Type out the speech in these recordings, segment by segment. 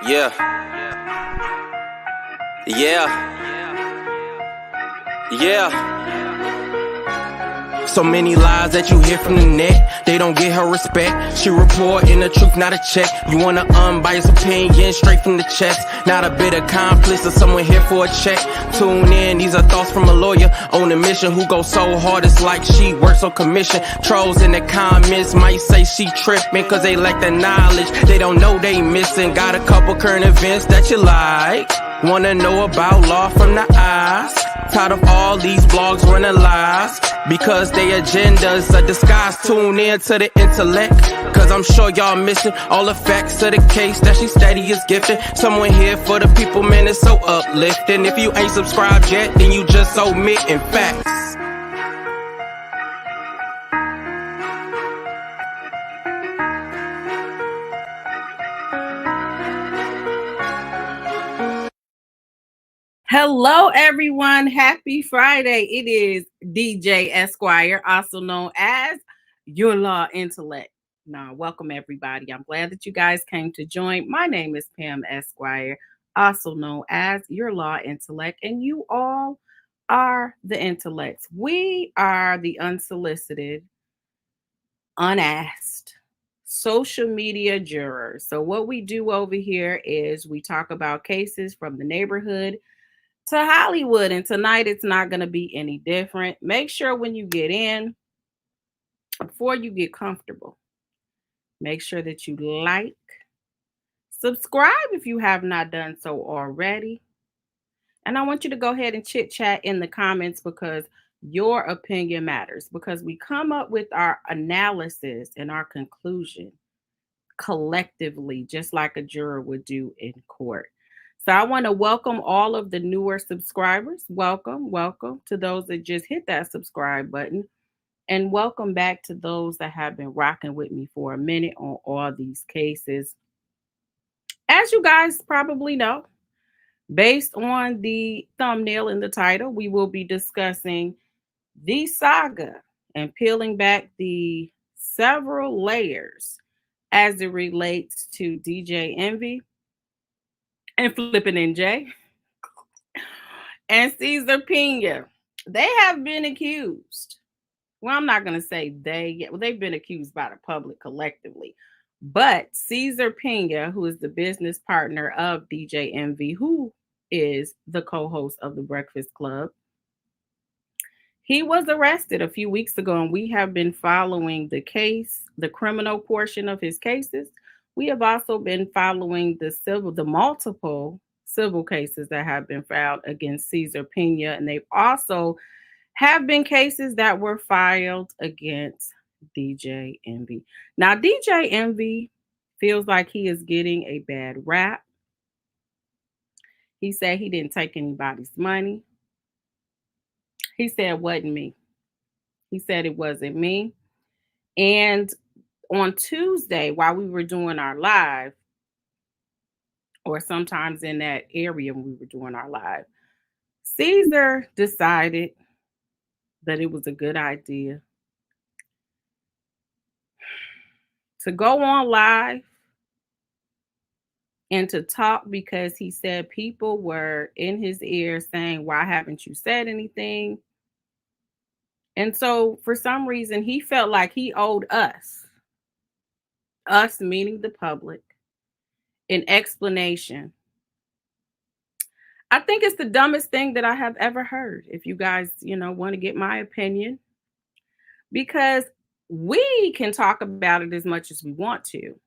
Yeah. Yeah. Yeah. So many lies that you hear from the net, they don't get her respect. She reporting the truth, not a check. You want an unbiased opinion straight from the chest, not a bit of accomplice or someone here for a check. Tune in, these are thoughts from a lawyer on a mission who goes so hard it's like she works on commission. Trolls in the comments might say she tripping cause they lack the knowledge, they don't know they missing. Got a couple current events that you like, wanna know about law from the eyes. Tired of all these blogs running lies because their agendas are disguised. Tune in to the intellect, cause I'm sure y'all missing all the facts of the case that she steady is gifting. Someone here for the people, man, it's so uplifting. If you ain't subscribed yet, then you just omitting facts. Hello, everyone. Happy Friday. It is DJ Esquire, also known as Your Law Intellect. Now, welcome, everybody. I'm glad that you guys came to join. My name is Pam Esquire, also known as Your Law Intellect, and you all are the intellects. We are the unsolicited, unasked social media jurors. So, what we do over here is we talk about cases from the neighborhood to Hollywood, and tonight it's not going to be any different. Make sure when you get in, before you get comfortable, make sure that you like, subscribe if you have not done so already. And I want you to go ahead and chit chat in the comments because your opinion matters, because we come up with our analysis and our conclusion collectively, just like a juror would do in court. So I want to welcome all of the newer subscribers. Welcome to those that just hit that subscribe button. And welcome back to those that have been rocking with me for a minute on all these cases. As you guys probably know, based on the thumbnail and the title, we will be discussing the saga and peeling back the several layers as it relates to DJ Envy and Flippin' NJ and Cesar Pina. They have been accused. Well, I'm not going to say they. Well, they've been accused by the public collectively. But Cesar Pina, who is the business partner of DJ Envy, who is the co-host of the Breakfast Club, he was arrested a few weeks ago, and we have been following the case, the criminal portion of his cases. We have also been following the multiple civil cases that have been filed against Cesar Pina, and they've also have been cases that were filed against DJ Envy. Now, DJ Envy feels like he is getting a bad rap. He said he didn't take anybody's money. He said it wasn't me. He said it wasn't me. And on Tuesday, while we were doing our live, or sometimes in that area when we were doing our live, Cesar decided that it was a good idea to go on live and to talk, because he said people were in his ear saying, "Why haven't you said anything?" And so for some reason, he felt like he owed us meaning the public, an explanation. I think it's the dumbest thing that I have ever heard. If you guys, want to get my opinion, because we can talk about it as much as we want to,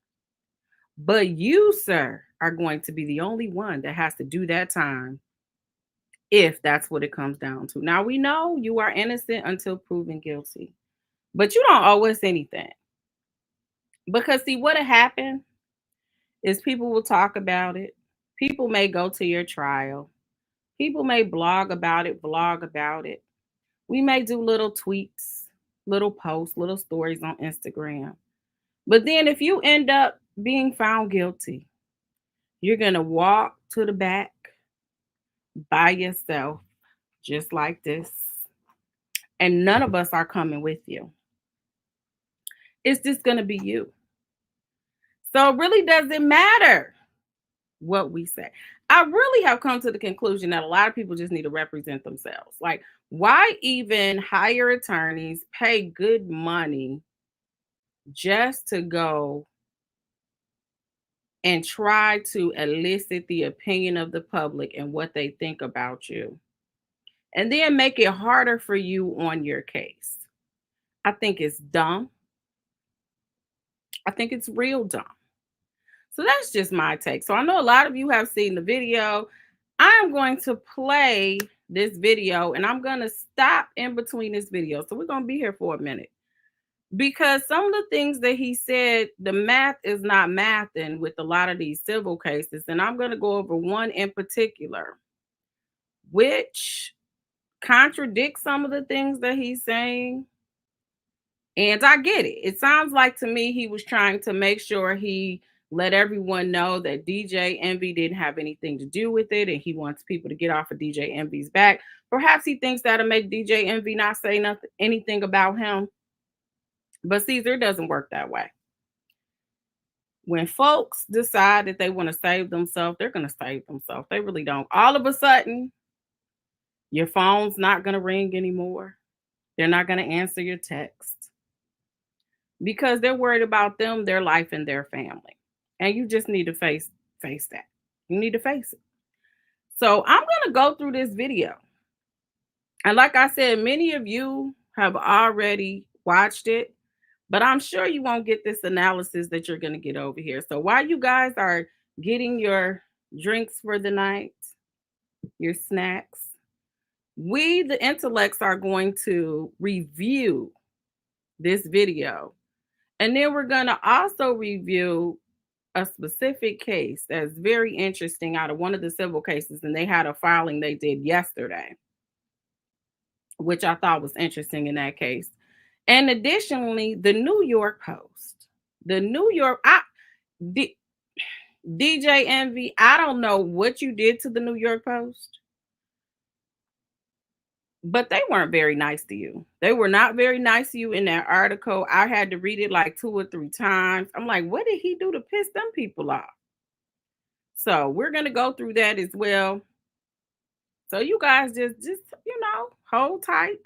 but you, sir, are going to be the only one that has to do that time if that's what it comes down to. Now, we know you are innocent until proven guilty, but you don't owe us anything. Because, see, what had happened is people will talk about it. People may go to your trial. People may blog about it, vlog about it. We may do little tweets, little posts, little stories on Instagram. But then if you end up being found guilty, you're going to walk to the back by yourself, just like this. And none of us are coming with you. It's just going to be you. So it really doesn't matter what we say. I really have come to the conclusion that a lot of people just need to represent themselves. Like, why even hire attorneys, pay good money just to go and try to elicit the opinion of the public and what they think about you, and then make it harder for you on your case? I think it's dumb. I think it's real dumb. So that's just my take. So I know a lot of you have seen the video. I'm going to play this video and I'm going to stop in between this video. So we're going to be here for a minute because some of the things that he said, the math is not mathing with a lot of these civil cases. And I'm going to go over one in particular, which contradicts some of the things that he's saying. And I get it. It sounds like to me he was trying to make sure he let everyone know that DJ Envy didn't have anything to do with it, and he wants people to get off of DJ Envy's back. Perhaps he thinks that'll make DJ Envy not say anything about him. But Cesar, it doesn't work that way. When folks decide that they want to save themselves, they're going to save themselves. They really don't. All of a sudden, your phone's not going to ring anymore. They're not going to answer your text because they're worried about them, their life, and their family. And you just need to face that. You need to face it. So I'm going to go through this video. And like I said, many of you have already watched it, but I'm sure you won't get this analysis that you're going to get over here. So while you guys are getting your drinks for the night, your snacks, we, the intellects, are going to review this video. And then we're going to also review a specific case that's very interesting out of one of the civil cases. And they had a filing they did yesterday, which I thought was interesting in that case. And additionally, the New York Post, DJ Envy, I don't know what you did to the New York Post, but they weren't very nice to you. They were not very nice to you in that article. I had to read it like 2 or 3 times. I'm like, what did he do to piss them people off? So we're going to go through that as well. So you guys just, hold tight.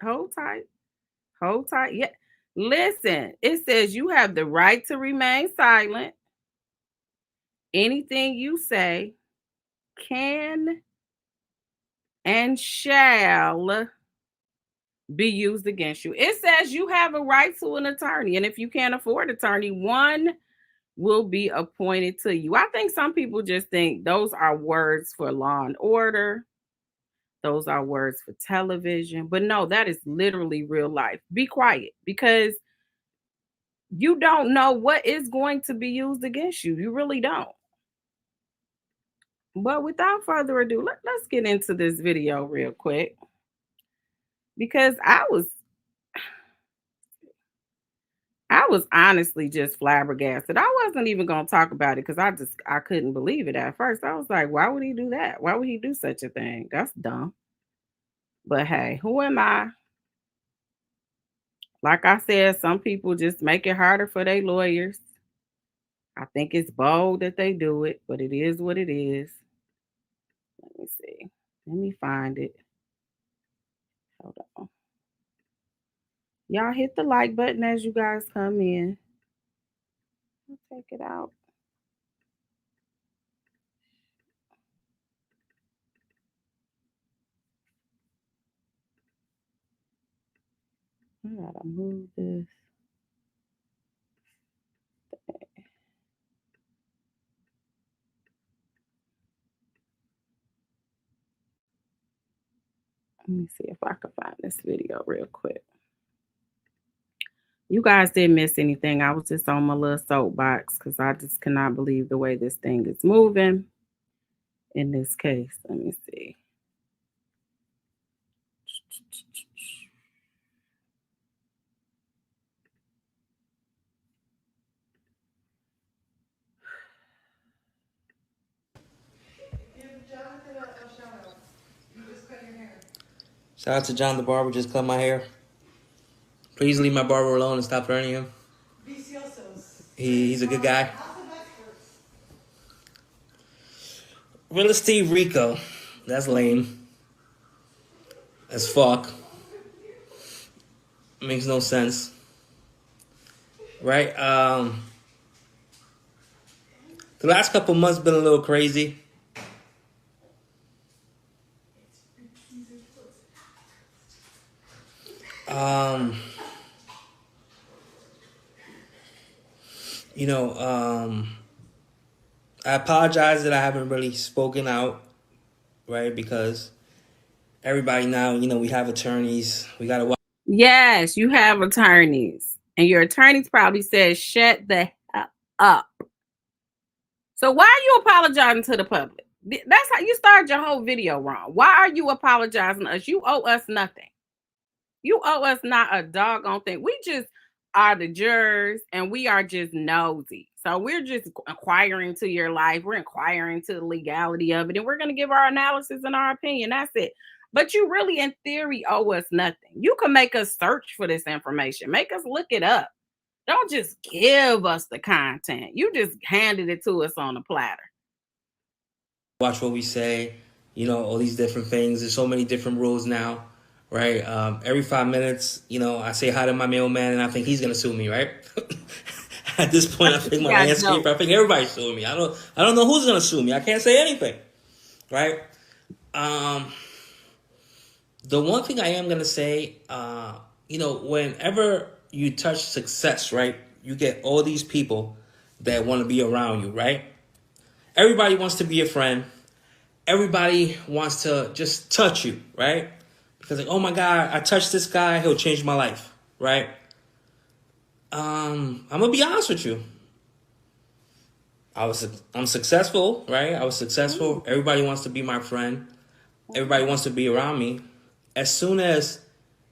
Yeah. Listen, it says you have the right to remain silent. Anything you say can and shall be used against you. It says you have a right to an attorney. And if you can't afford an attorney, one will be appointed to you. I think some people just think those are words for law and order. Those are words for television. But no, that is literally real life. Be quiet because you don't know what is going to be used against you. You really don't. But without further ado, let's get into this video real quick. Because I was honestly just flabbergasted. I wasn't even going to talk about it because I couldn't believe it at first. I was like, why would he do that? Why would he do such a thing? That's dumb. But hey, who am I? Like I said, some people just make it harder for their lawyers. I think it's bold that they do it, but it is what it is. Let me see. Let me find it. Hold on. Y'all hit the like button as you guys come in. I'll take it out. I gotta move this. Let me see if I can find this video real quick. You guys didn't miss anything. I was just on my little soapbox because I just cannot believe the way this thing is moving in this case. Let me see. Shout out to John the barber, just cut my hair. Please leave my barber alone and stop threatening him. He's a good guy. Real estate Rico. That's lame. As fuck. Makes no sense. Right? The last couple months been a little crazy. You know, I apologize that I haven't really spoken out, right? Because everybody now, you know, we have attorneys. We gotta watch. Yes, you have attorneys, and your attorneys probably said, "Shut the hell up." So why are you apologizing to the public? That's how you started your whole video wrong. Why are you apologizing to us? You owe us nothing. You owe us not a doggone thing. We just are the jurors and we are just nosy. So we're just inquiring to your life. We're inquiring to the legality of it. And we're going to give our analysis and our opinion. That's it. But you really, in theory, owe us nothing. You can make us search for this information, make us look it up. Don't just give us the content. You just handed it to us on a platter. Watch what we say, you know, all these different things. There's so many different rules now, right? Every 5 minutes, you know, I say hi to my mailman and I think he's gonna sue me, right? At this point, I think my landscaper, I think everybody's suing me. I don't know who's gonna sue me. I can't say anything, right? The one thing I am gonna say, you know, whenever you touch success, right, you get all these people that want to be around you, right? Everybody wants to be your friend. Everybody wants to just touch you, right? Because like, oh my God, I touched this guy, he'll change my life, right? I'm gonna be honest with you. I'm successful, right? I was successful. Everybody wants to be my friend. Everybody wants to be around me. As soon as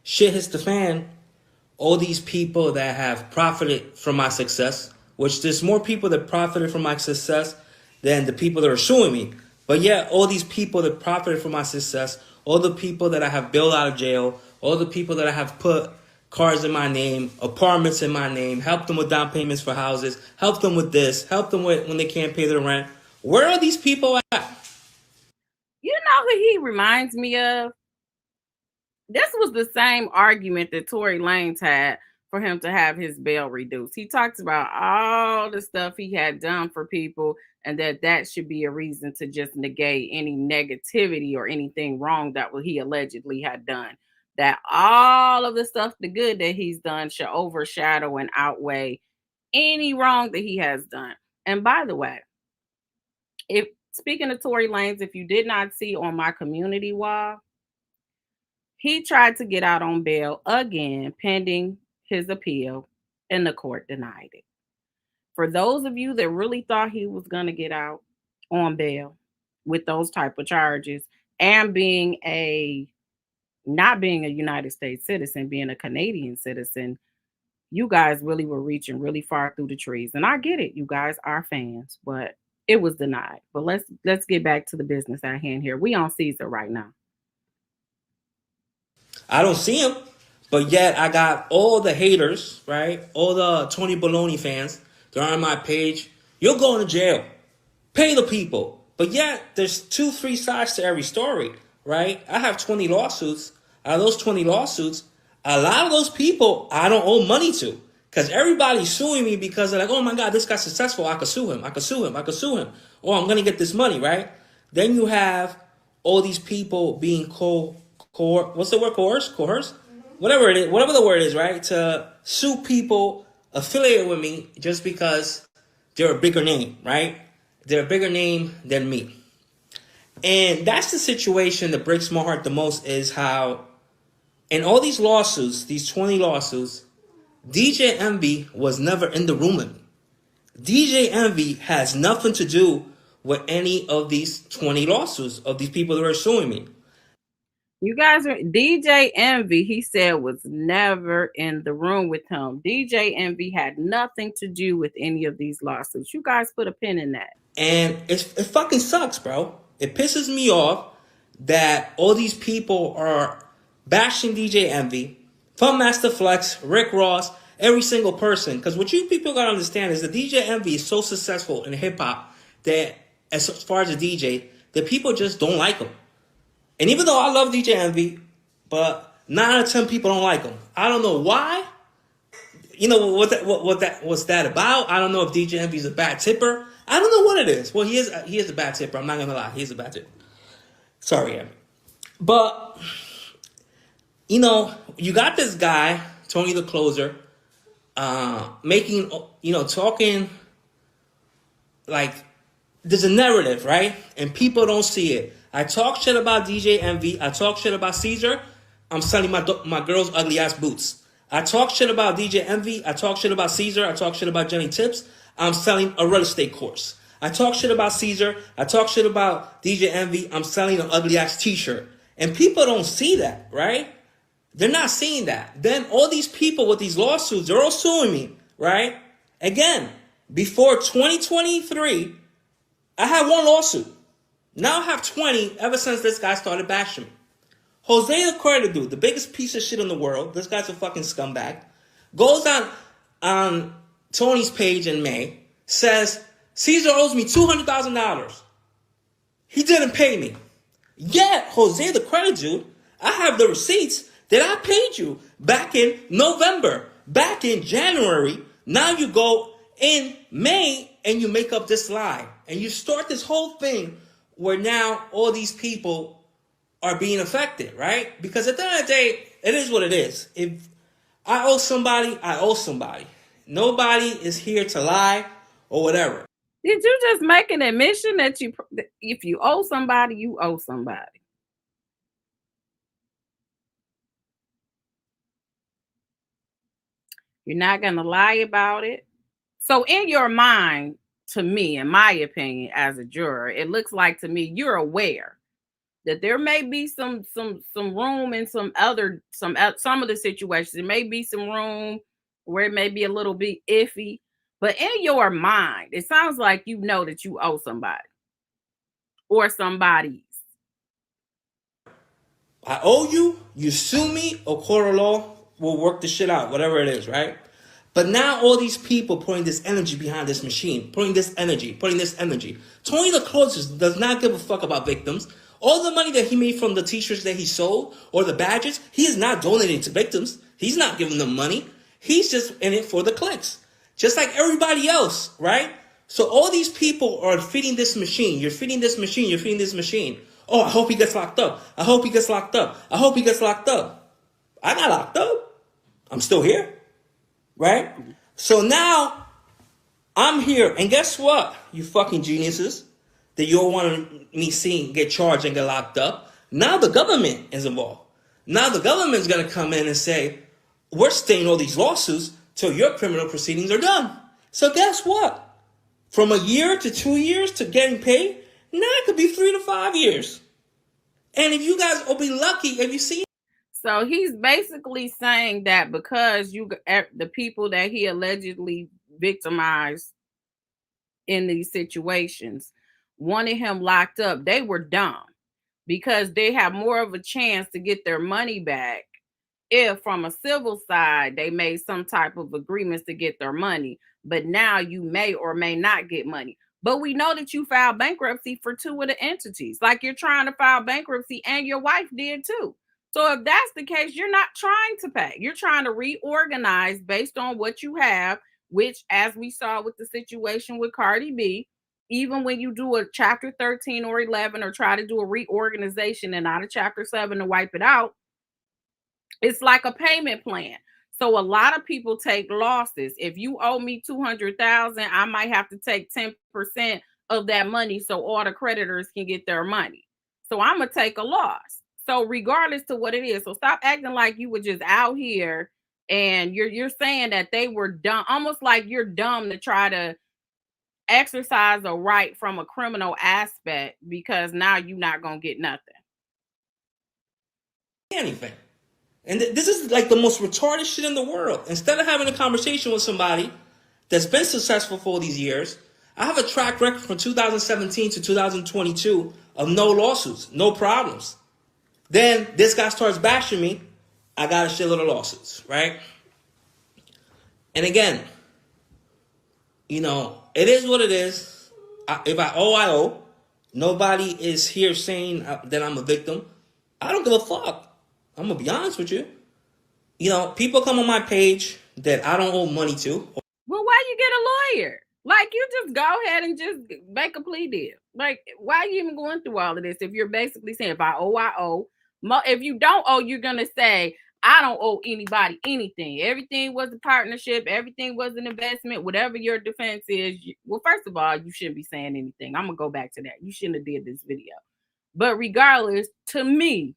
shit hits the fan, all these people that have profited from my success, which there's more people that profited from my success than the people that are suing me. But yeah, all these people that profited from my success, all the people that I have bailed out of jail, all the people that I have put cars in my name, apartments in my name, helped them with down payments for houses, helped them with this, helped them with when they can't pay their rent. Where are these people at? You know who he reminds me of? This was the same argument that Tory Lanez had for him to have his bail reduced. He talks about all the stuff he had done for people and that should be a reason to just negate any negativity or anything wrong that he allegedly had done. That all of the stuff, the good that he's done, should overshadow and outweigh any wrong that he has done. And by the way, if speaking of Tory Lanez, if you did not see on my community wall, he tried to get out on bail again, pending his appeal, and the court denied it. For those of you that really thought he was going to get out on bail with those type of charges and not being a United States citizen, being a Canadian citizen, you guys really were reaching really far through the trees. And I get it, you guys are fans, but it was denied. But let's get back to the business at hand here. We on Cesar right now. I don't see him, but yet I got all the haters, right? All the Tony Baloney fans. They're on my page. You're going to jail. Pay the people. But yet there's 2-3 sides to every story, right? I have 20 lawsuits. Out of those 20 lawsuits, a lot of those people I don't owe money to. Because everybody's suing me because they're like, oh my God, this guy's successful. I could sue him. I could sue him. I could sue him. Oh, I'm going to get this money, right? Then you have all these people being what's the word? Coerce? Whatever it is, whatever the word is, right? To sue people affiliated with me just because they're a bigger name, right? They're a bigger name than me. And that's the situation that breaks my heart the most, is how in all these lawsuits, these 20 lawsuits, DJ Envy was never in the room with me. DJ Envy has nothing to do with any of these 20 lawsuits of these people that are suing me. You guys are DJ Envy, he said, was never in the room with him. DJ Envy had nothing to do with any of these lawsuits. You guys put a pin in that. And it fucking sucks, bro. It pisses me off that all these people are bashing DJ Envy, Fun Master Flex, Rick Ross, every single person. Because what you people gotta understand is that DJ Envy is so successful in hip hop that, as far as a DJ, the people just don't like him. And even though I love DJ Envy, but 9 out of 10 people don't like him. I don't know why. You know what's that about? I don't know if DJ Envy's a bad tipper. I don't know what it is. Well, he is a bad tipper. I'm not gonna lie, he's a bad tipper. Sorry, Envy. But you know, you got this guy, Tony the Closer, making, talking like there's a narrative, right? And people don't see it. I talk shit about DJ Envy. I talk shit about Cesar. I'm selling my girl's ugly ass boots. I talk shit about DJ Envy. I talk shit about Cesar. I talk shit about Jenny Tips. I'm selling a real estate course. I talk shit about Cesar. I talk shit about DJ Envy. I'm selling an ugly ass t-shirt. And people don't see that, right? They're not seeing that. Then all these people with these lawsuits, they're all suing me, right? Again, before 2023, I had one lawsuit. Now I have 20 ever since this guy started bashing me. Jose the credit dude, the biggest piece of shit in the world, this guy's a fucking scumbag, goes on Tony's page in May, says, Cesar owes me $200,000. He didn't pay me. Yet, Jose the credit dude, I have the receipts that I paid you back in November, back in January. Now you go in May and you make up this lie. And you start this whole thing where now all these people are being affected, right? Because at the end of the day, it is what it is. If I owe somebody, I owe somebody. Nobody is here to lie or whatever. Did you just make an admission that if you owe somebody, you owe somebody? You're not going to lie about it. So in your mind, to me, in my opinion, as a juror, it looks like to me you're aware that there may be some room in some of the situations. There may be some room where it may be a little bit iffy, but in your mind, it sounds like you know that you owe somebody or somebody's. I owe you, you sue me, or court of law will work the shit out, whatever it is, right? But now all these people putting this energy behind this machine, putting this energy. Tony the Closer does not give a fuck about victims. All the money that he made from the t-shirts that he sold or the badges, he is not donating to victims. He's not giving them money. He's just in it for the clicks. Just like everybody else, right? So all these people are feeding this machine. You're feeding this machine. You're feeding this machine. Oh, I hope he gets locked up. I hope he gets locked up. I hope he gets locked up. I got locked up. I'm still here. Right? So now I'm here. And guess what, you fucking geniuses that you all want me seeing get charged and get locked up? Now the government is involved. Now the government's going to come in and say, we're staying all these lawsuits till your criminal proceedings are done. So guess what? From a year to 2 years to getting paid, now it could be 3 to 5 years. And if you guys will be lucky if you see. So he's basically saying that because the people that he allegedly victimized in these situations wanted him locked up, they were dumb because they have more of a chance to get their money back if from a civil side they made some type of agreements to get their money. But now you may or may not get money. But we know that you filed bankruptcy for 2 of the entities. Like you're trying to file bankruptcy and your wife did too. So if that's the case, you're not trying to pay. You're trying to reorganize based on what you have, which as we saw with the situation with Cardi B, even when you do a chapter 13 or 11 or try to do a reorganization and out of chapter 7 to wipe it out, it's like a payment plan. So a lot of people take losses. If you owe me $200,000, I might have to take 10% of that money so all the creditors can get their money. So I'm gonna take a loss. So regardless to what it is, so stop acting like you were just out here and you're saying that they were dumb, almost like you're dumb to try to exercise a right from a criminal aspect because now you're not gonna get nothing. Anything. And this is like the most retarded shit in the world. Instead of having a conversation with somebody that's been successful for all these years, I have a track record from 2017 to 2022 of no lawsuits, no problems. Then this guy starts bashing me. I got a shitload of lawsuits, right? And again, it is what it is. If I owe, I owe. Nobody is here saying that I'm a victim. I don't give a fuck. I'm gonna be honest with you. You know, people come on my page that I don't owe money to. Well, why you get a lawyer? Like, you just go ahead and just make a plea deal. Like, why are you even going through all of this if you're basically saying, if I owe, I owe. If you don't owe, you're going to say, I don't owe anybody anything. Everything was a partnership. Everything was an investment. Whatever your defense is. Well, first of all, you shouldn't be saying anything. I'm going to go back to that. You shouldn't have did this video. But regardless, to me,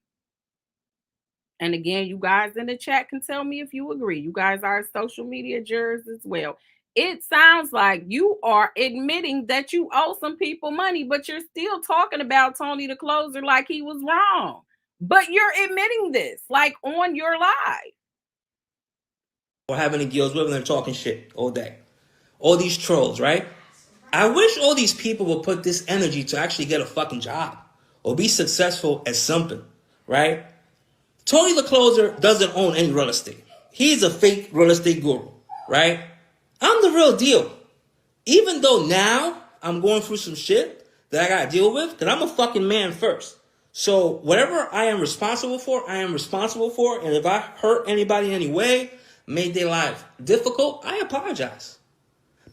and again, you guys in the chat can tell me if you agree. You guys are social media jurors as well. It sounds like you are admitting that you owe some people money, but you're still talking about Tony the Closer like he was wrong. But you're admitting this, like on your live. Or having deals with them, they're talking shit all day. All these trolls, right? I wish all these people would put this energy to actually get a fucking job or be successful at something, right? Tony the Closer doesn't own any real estate. He's a fake real estate guru, right? I'm the real deal. Even though now I'm going through some shit that I gotta deal with, because I'm a fucking man first. So whatever I am responsible for, I am responsible for. And if I hurt anybody in any way, made their life difficult, I apologize.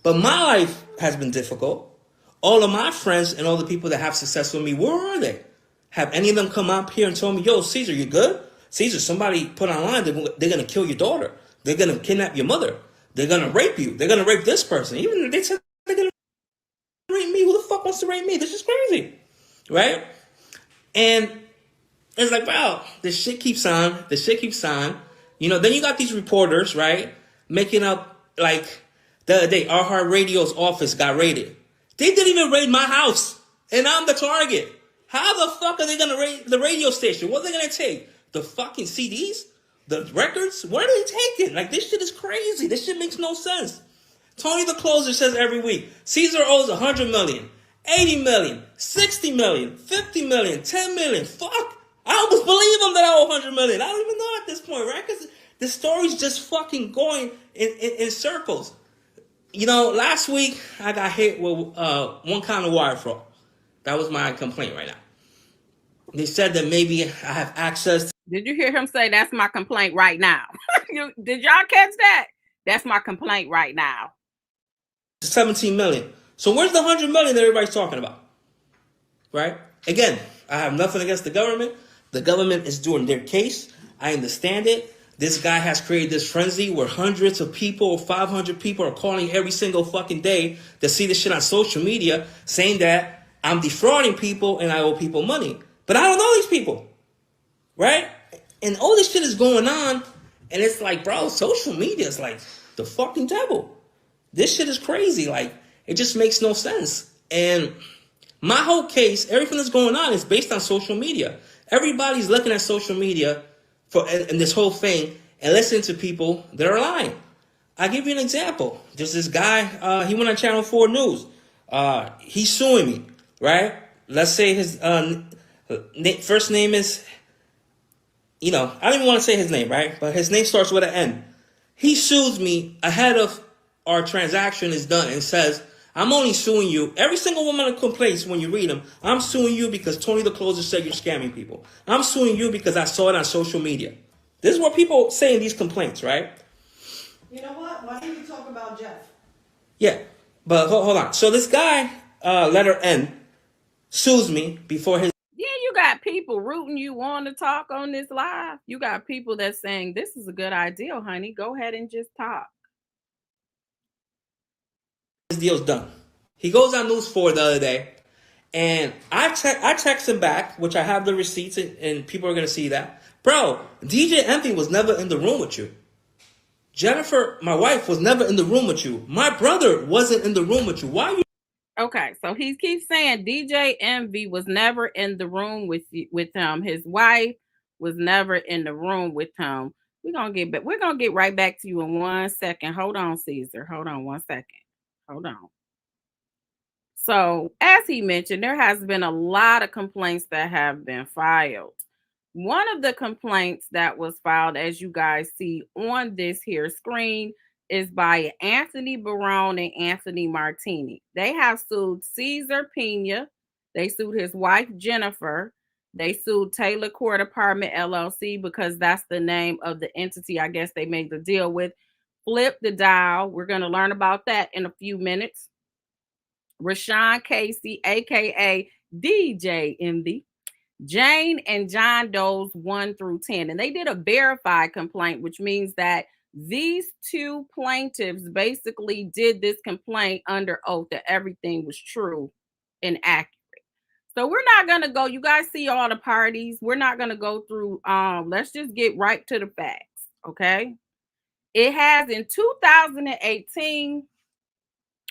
But my life has been difficult. All of my friends and all the people that have success with me, where are they? Have any of them come up here and told me, yo, Cesar, you good? Cesar, somebody put online, they're going to kill your daughter. They're going to kidnap your mother. They're going to rape you. They're going to rape this person. Even if they said they're going to rape me, who the fuck wants to rape me? This is crazy, right? And it's like, wow, this shit keeps on. This shit keeps on. You know, then you got these reporters, right, making up, like, the other day, Our Heart Radio's office got raided. They didn't even raid my house, and I'm the target. How the fuck are they going to raid the radio station? What are they going to take? The fucking CDs? The records? What are they taking? Like, this shit is crazy. This shit makes no sense. Tony the Closer says every week, Cesar owes 100 million, 80 million, 60 million, 50 million, 10 million. Fuck. I almost believe him that I owe 100 million. I don't even know at this point, right? Because the story's just fucking going in circles. You know, last week I got hit with one kind of wire fraud. That was my complaint right now. They said that maybe I have access. Did you hear him say that's my complaint right now? Did y'all catch that? That's my complaint right now. 17 million. So where's the 100 million that everybody's talking about? Right? Again, I have nothing against the government. The government is doing their case. I understand it. This guy has created this frenzy where hundreds of people or 500 people are calling every single fucking day to see this shit on social media saying that I'm defrauding people and I owe people money. But I don't know these people. Right? And all this shit is going on. And it's like, bro, social media is like the fucking devil. This shit is crazy. Like, it just makes no sense. And my whole case, everything that's going on is based on social media. Everybody's looking at social media and this whole thing and listening to people that are lying. I'll give you an example. There's this guy, he went on Channel 4 News. He's suing me, right? Let's say his first name is, I don't even want to say his name, right? But his name starts with an N. He sues me ahead of our transaction is done and says, I'm only suing you. Every single one of the complaints, when you read them, I'm suing you because Tony the Closer said you're scamming people. I'm suing you because I saw it on social media. This is what people say in these complaints, right? You know what? Why don't you talk about Jeff? Yeah, but hold on. So this guy, letter N, sues me before his... Yeah, you got people rooting you on to talk on this live. You got people that's saying, this is a good idea, honey. Go ahead and just talk. His deal's done. He goes on News 4 the other day, and I text him back, which I have the receipts, and people are going to see that. Bro, DJ Envy was never in the room with you. Jennifer, my wife, was never in the room with you. My brother wasn't in the room with you. Why are you... Okay, so he keeps saying DJ Envy was never in the room with him. His wife was never in the room with him. We're gonna get right back to you in 1 second. Hold on, Cesar. Hold on 1 second. Hold on. So, as he mentioned, there has been a lot of complaints that have been filed. One of the complaints that was filed, as you guys see on this here screen, is by Anthony Barone and Anthony Martini. They have sued Cesar Pina, They sued his wife, Jennifer. They sued Taylor Court Apartment LLC because that's the name of the entity I guess they made the deal with. Flip the Dial. We're going to learn about that in a few minutes. Rashawn Casey, aka DJ Envy, Jane and John Doe's 1 through 10. And they did a verified complaint, which means that these two plaintiffs basically did this complaint under oath that everything was true and accurate. So we're not going to go, you guys see all the parties. We're not going to go through, let's just get right to the facts, okay? It has in 2018,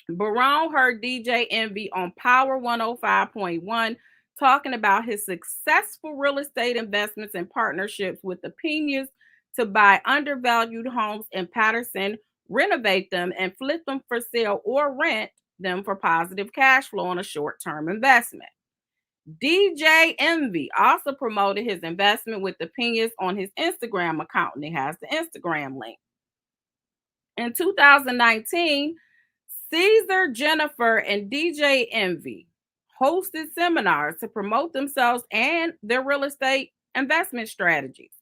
Barone heard DJ Envy on Power 105.1 talking about his successful real estate investments and partnerships with the Pinas to buy undervalued homes in Patterson, renovate them, and flip them for sale or rent them for positive cash flow on a short-term investment. DJ Envy also promoted his investment with the Pinas on his Instagram account, and it has the Instagram link. In 2019, Cesar, Jennifer, and DJ Envy hosted seminars to promote themselves and their real estate investment strategies.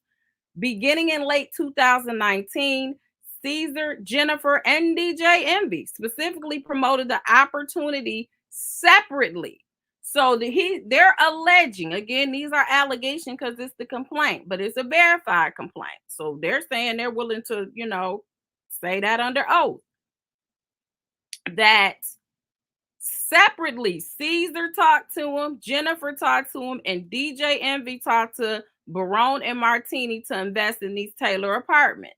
Beginning in late 2019, Cesar, Jennifer, and DJ Envy specifically promoted the opportunity separately. So they're alleging, again, these are allegations because it's the complaint, but it's a verified complaint. So they're saying they're willing to, say that under oath, that separately Cesar talked to him, Jennifer talked to him, and DJ Envy talked to Barone and Martini to invest in these Taylor apartments,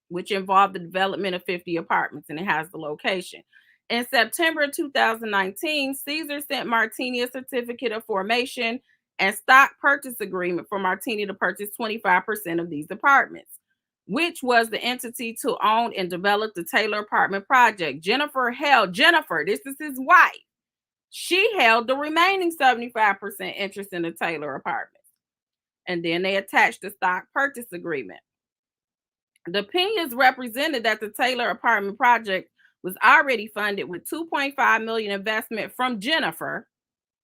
which involved the development of 50 apartments, and it has the location. In September 2019, Cesar sent Martini a certificate of formation and stock purchase agreement for Martini to purchase 25% of these apartments, which was the entity to own and develop the Taylor apartment project. Jennifer, this is his wife. She held the remaining 75% interest in the Taylor apartments. And then they attached the stock purchase agreement. The Pinas represented that the Taylor apartment project was already funded with $2.5 million investment from Jennifer.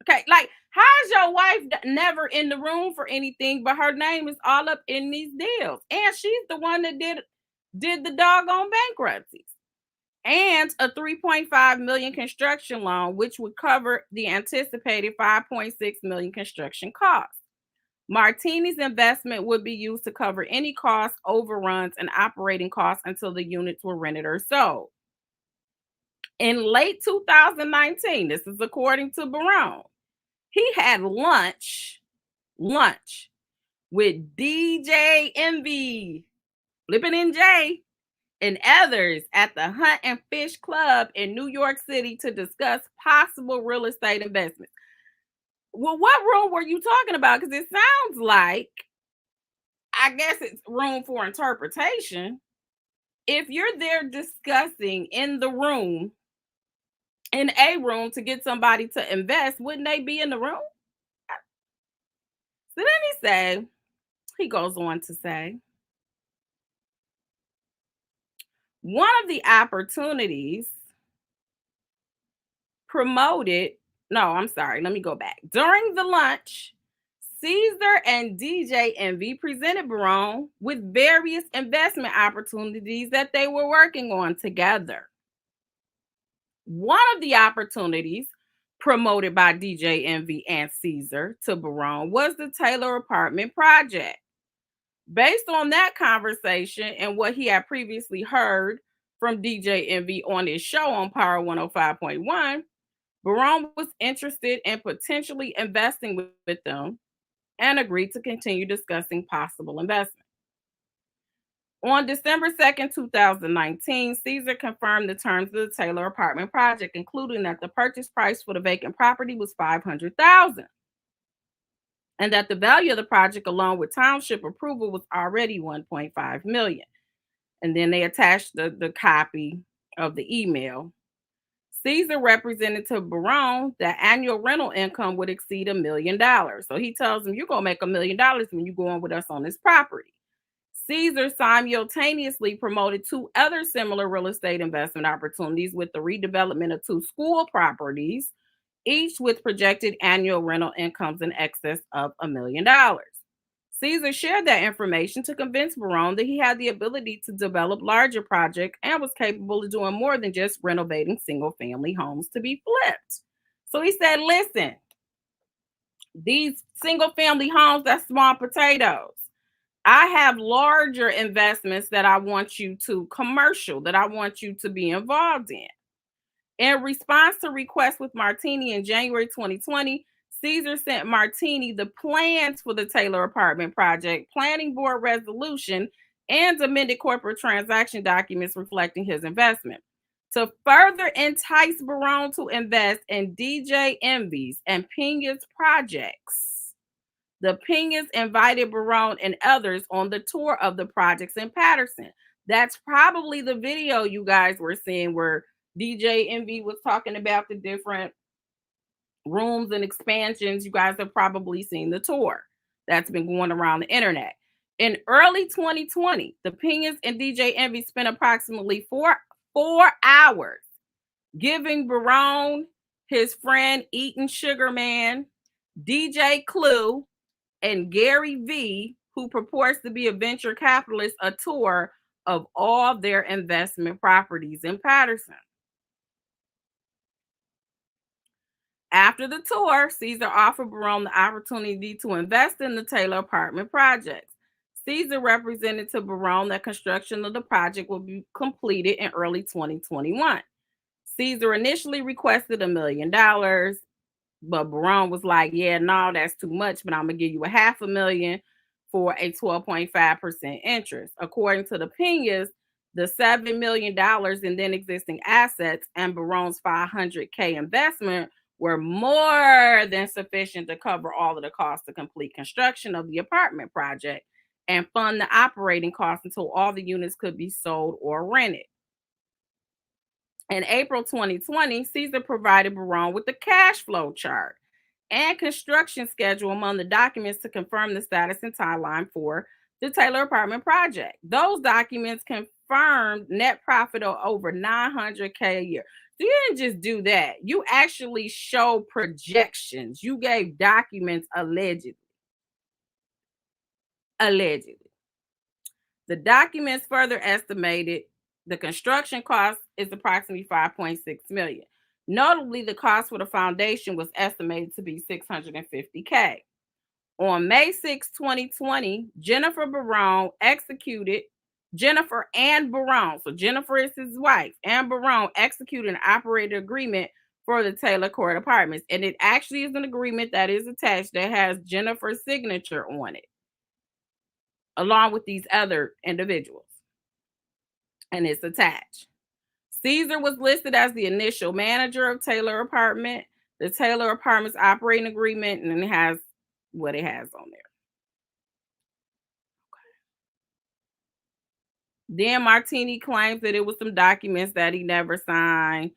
Okay, like, how's your wife never in the room for anything, but her name is all up in these deals? And she's the one that did the doggone bankruptcies. And a $3.5 million construction loan, which would cover the anticipated $5.6 million construction costs. Martini's investment would be used to cover any costs, overruns, and operating costs until the units were rented or sold. In late 2019, this is according to Barone, he had lunch with DJ Envy, Flippin' NJ, and others at the Hunt and Fish Club in New York City to discuss possible real estate investments. Well, what room were you talking about? Because it sounds like, I guess it's room for interpretation. If you're there discussing in a room to get somebody to invest, wouldn't they be in the room? So then he goes on to say, one of the opportunities promoted, let me go back. During the lunch, Cesar and DJ Envy presented Barone with various investment opportunities that they were working on together. One of the opportunities promoted by DJ Envy and Cesar to Barone was the Taylor apartment project. Based on that conversation and what he had previously heard from DJ Envy on his show on Power 105.1, Barone was interested in potentially investing with them and agreed to continue discussing possible investment. On December 2nd, 2019, Cesar confirmed the terms of the Taylor apartment project, including that the purchase price for the vacant property was $500,000. And that the value of the project, along with township approval, was already $1.5 million. And then they attached the copy of the email. Cesar represented to Barone that annual rental income would exceed $1 million. So he tells him, you're going to make $1 million when you go on with us on this property. Cesar simultaneously promoted 2 other similar real estate investment opportunities with the redevelopment of 2 school properties each with projected annual rental incomes in excess of $1 million. Cesar shared that information to convince Barone that he had the ability to develop larger projects and was capable of doing more than just renovating single family homes to be flipped. So he said, listen, these single family homes, that's small potatoes. I have larger investments that I want you to commercial, that I want you to be involved in. In response to requests with Martini in January 2020, Cesar sent Martini the plans for the Taylor apartment project, planning board resolution, and amended corporate transaction documents reflecting his investment. To further entice Barone to invest in DJ Envy's and Pina's projects, the Pinas invited Barone and others on the tour of the projects in Patterson. That's probably the video you guys were seeing where DJ Envy was talking about the different rooms and expansions. You guys have probably seen the tour that's been going around the internet. In early 2020, the Pinas and DJ Envy spent approximately four hours giving Barone, his friend Eaton Sugarman, DJ Clue, and Gary V, who purports to be a venture capitalist, a tour of all their investment properties in Patterson. After the tour, Cesar offered Barone the opportunity to invest in the Taylor apartment projects. Cesar represented to Barone that construction of the project will be completed in early 2021. Cesar initially requested $1 million, but Barone was like, yeah, no, that's too much, but I'm going to give you $500,000 for a 12.5% interest. According to the Pinas, the $7 million in then existing assets and Barone's $500K investment were more than sufficient to cover all of the costs to complete construction of the apartment project and fund the operating costs until all the units could be sold or rented. In April 2020, Cesar provided Barone with the cash flow chart and construction schedule among the documents to confirm the status and timeline for the Taylor apartment project. Those documents confirmed net profit of over $900K a year. So you didn't just do that. You actually show projections. You gave documents allegedly. The documents further estimated the construction cost is approximately $5.6 million. Notably, the cost for the foundation was estimated to be $650K. On May 6, 2020, Jennifer and Barone, so Jennifer is his wife, and Barone executed an operator agreement for the Taylor Court Apartments. And it actually is an agreement that is attached that has Jennifer's signature on it, along with these other individuals. And it's attached. Cesar was listed as the initial manager of Taylor Apartment, the Taylor Apartments operating agreement, and it has what it has on there. Then Martini claims that it was some documents that he never signed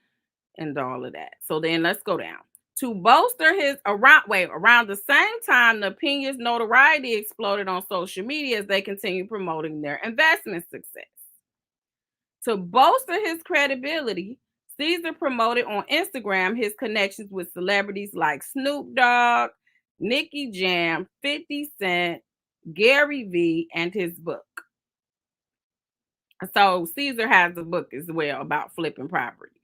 and all of that. So then let's go down. To bolster his around the same time, the Pina's notoriety exploded on social media as they continue promoting their investment success. To bolster his credibility, Cesar promoted on Instagram his connections with celebrities like Snoop Dogg, Nicky Jam, 50 Cent, Gary V, and his book. So Cesar has a book as well about flipping properties.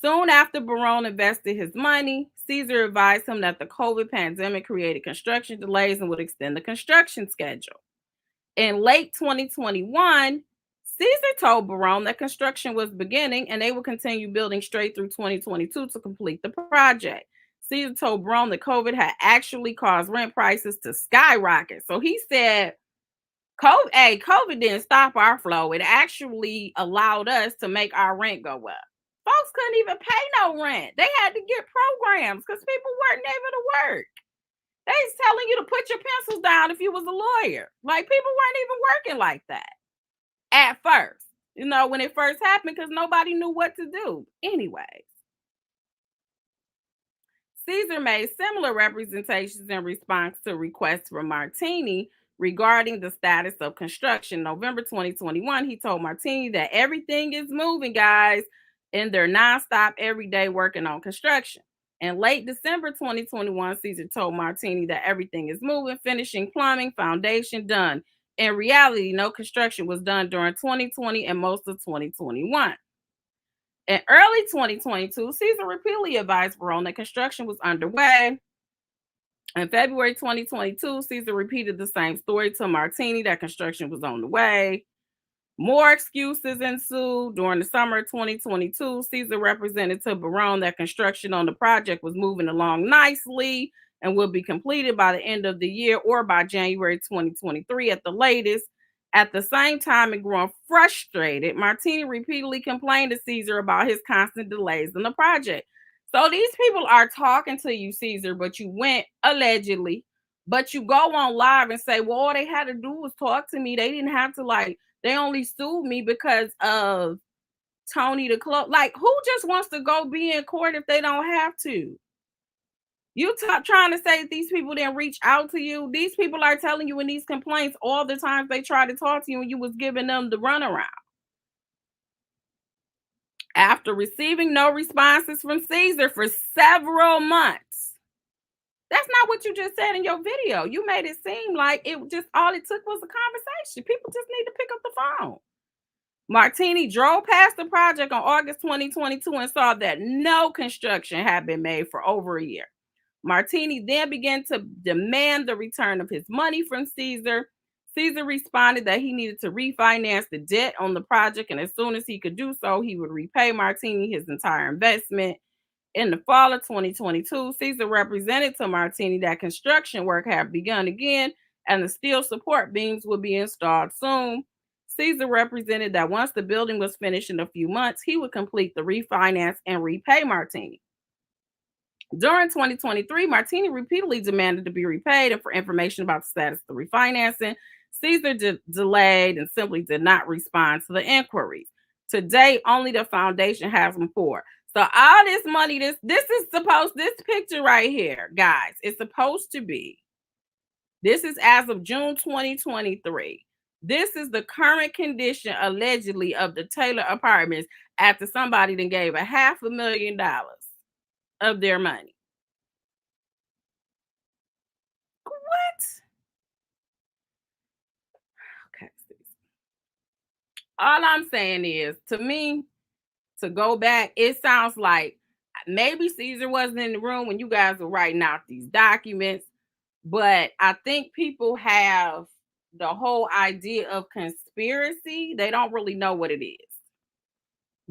Soon after Barone invested his money, Cesar advised him that the COVID pandemic created construction delays and would extend the construction schedule. In late 2021, Cesar told Barone that construction was beginning and they would continue building straight through 2022 to complete the project. Cesar told Barone that COVID had actually caused rent prices to skyrocket. So he said, COVID didn't stop our flow. It actually allowed us to make our rent go up. Folks couldn't even pay no rent. They had to get programs because people weren't able to work. They was telling you to put your pencils down if you was a lawyer. Like, people weren't even working like that at first, when it first happened, because nobody knew what to do. Anyways, Cesar made similar representations in response to requests from Martini regarding the status of construction. November 2021, he told Martini that everything is moving, guys, and they're nonstop every day working on construction. In late December 2021, Cesar told Martini that everything is moving, finishing plumbing, foundation done. In reality, no construction was done during 2020 and most of 2021. In early 2022, Cesar repeatedly advised Barone that construction was underway. In February 2022, Cesar repeated the same story to Martini that construction was on the way. More excuses ensued. During the summer of 2022, Cesar represented to Barone that construction on the project was moving along nicely and will be completed by the end of the year or by January 2023 at the latest. At the same time, and growing frustrated, Martini repeatedly complained to Cesar about his constant delays in the project. So these people are talking to you, Cesar, but you went allegedly, but you go on live and say, well, all they had to do was talk to me. They didn't have to they only sued me because of Tony the Club. Like, who just wants to go be in court if they don't have to? You trying to say that these people didn't reach out to you? These people are telling you in these complaints all the times they tried to talk to you and you was giving them the runaround. After receiving no responses from Cesar for several months. That's not what you just said in your video. You made it seem like all it took was a conversation. People just need to pick up the phone. Martini drove past the project on August 2022 and saw that no construction had been made for over a year. Martini then began to demand the return of his money from Cesar. Cesar responded that he needed to refinance the debt on the project, and as soon as he could do so, he would repay Martini his entire investment. In the fall of 2022, Cesar represented to Martini that construction work had begun again and the steel support beams would be installed soon. Cesar represented that once the building was finished in a few months, he would complete the refinance and repay Martini. During 2023, Martini repeatedly demanded to be repaid, and for information about the status of the refinancing, Cesar delayed and simply did not respond to the inquiries. Today, only the foundation has them for. So all this money, this picture right here, guys, it's supposed to be. This is as of June 2023. This is the current condition, allegedly, of the Taylor Apartments after somebody then gave $500,000 of their money. What? Okay. All I'm saying is, to me, to go back, it sounds like maybe Cesar wasn't in the room when you guys were writing out these documents, but I think people have the whole idea of conspiracy. They don't really know what it is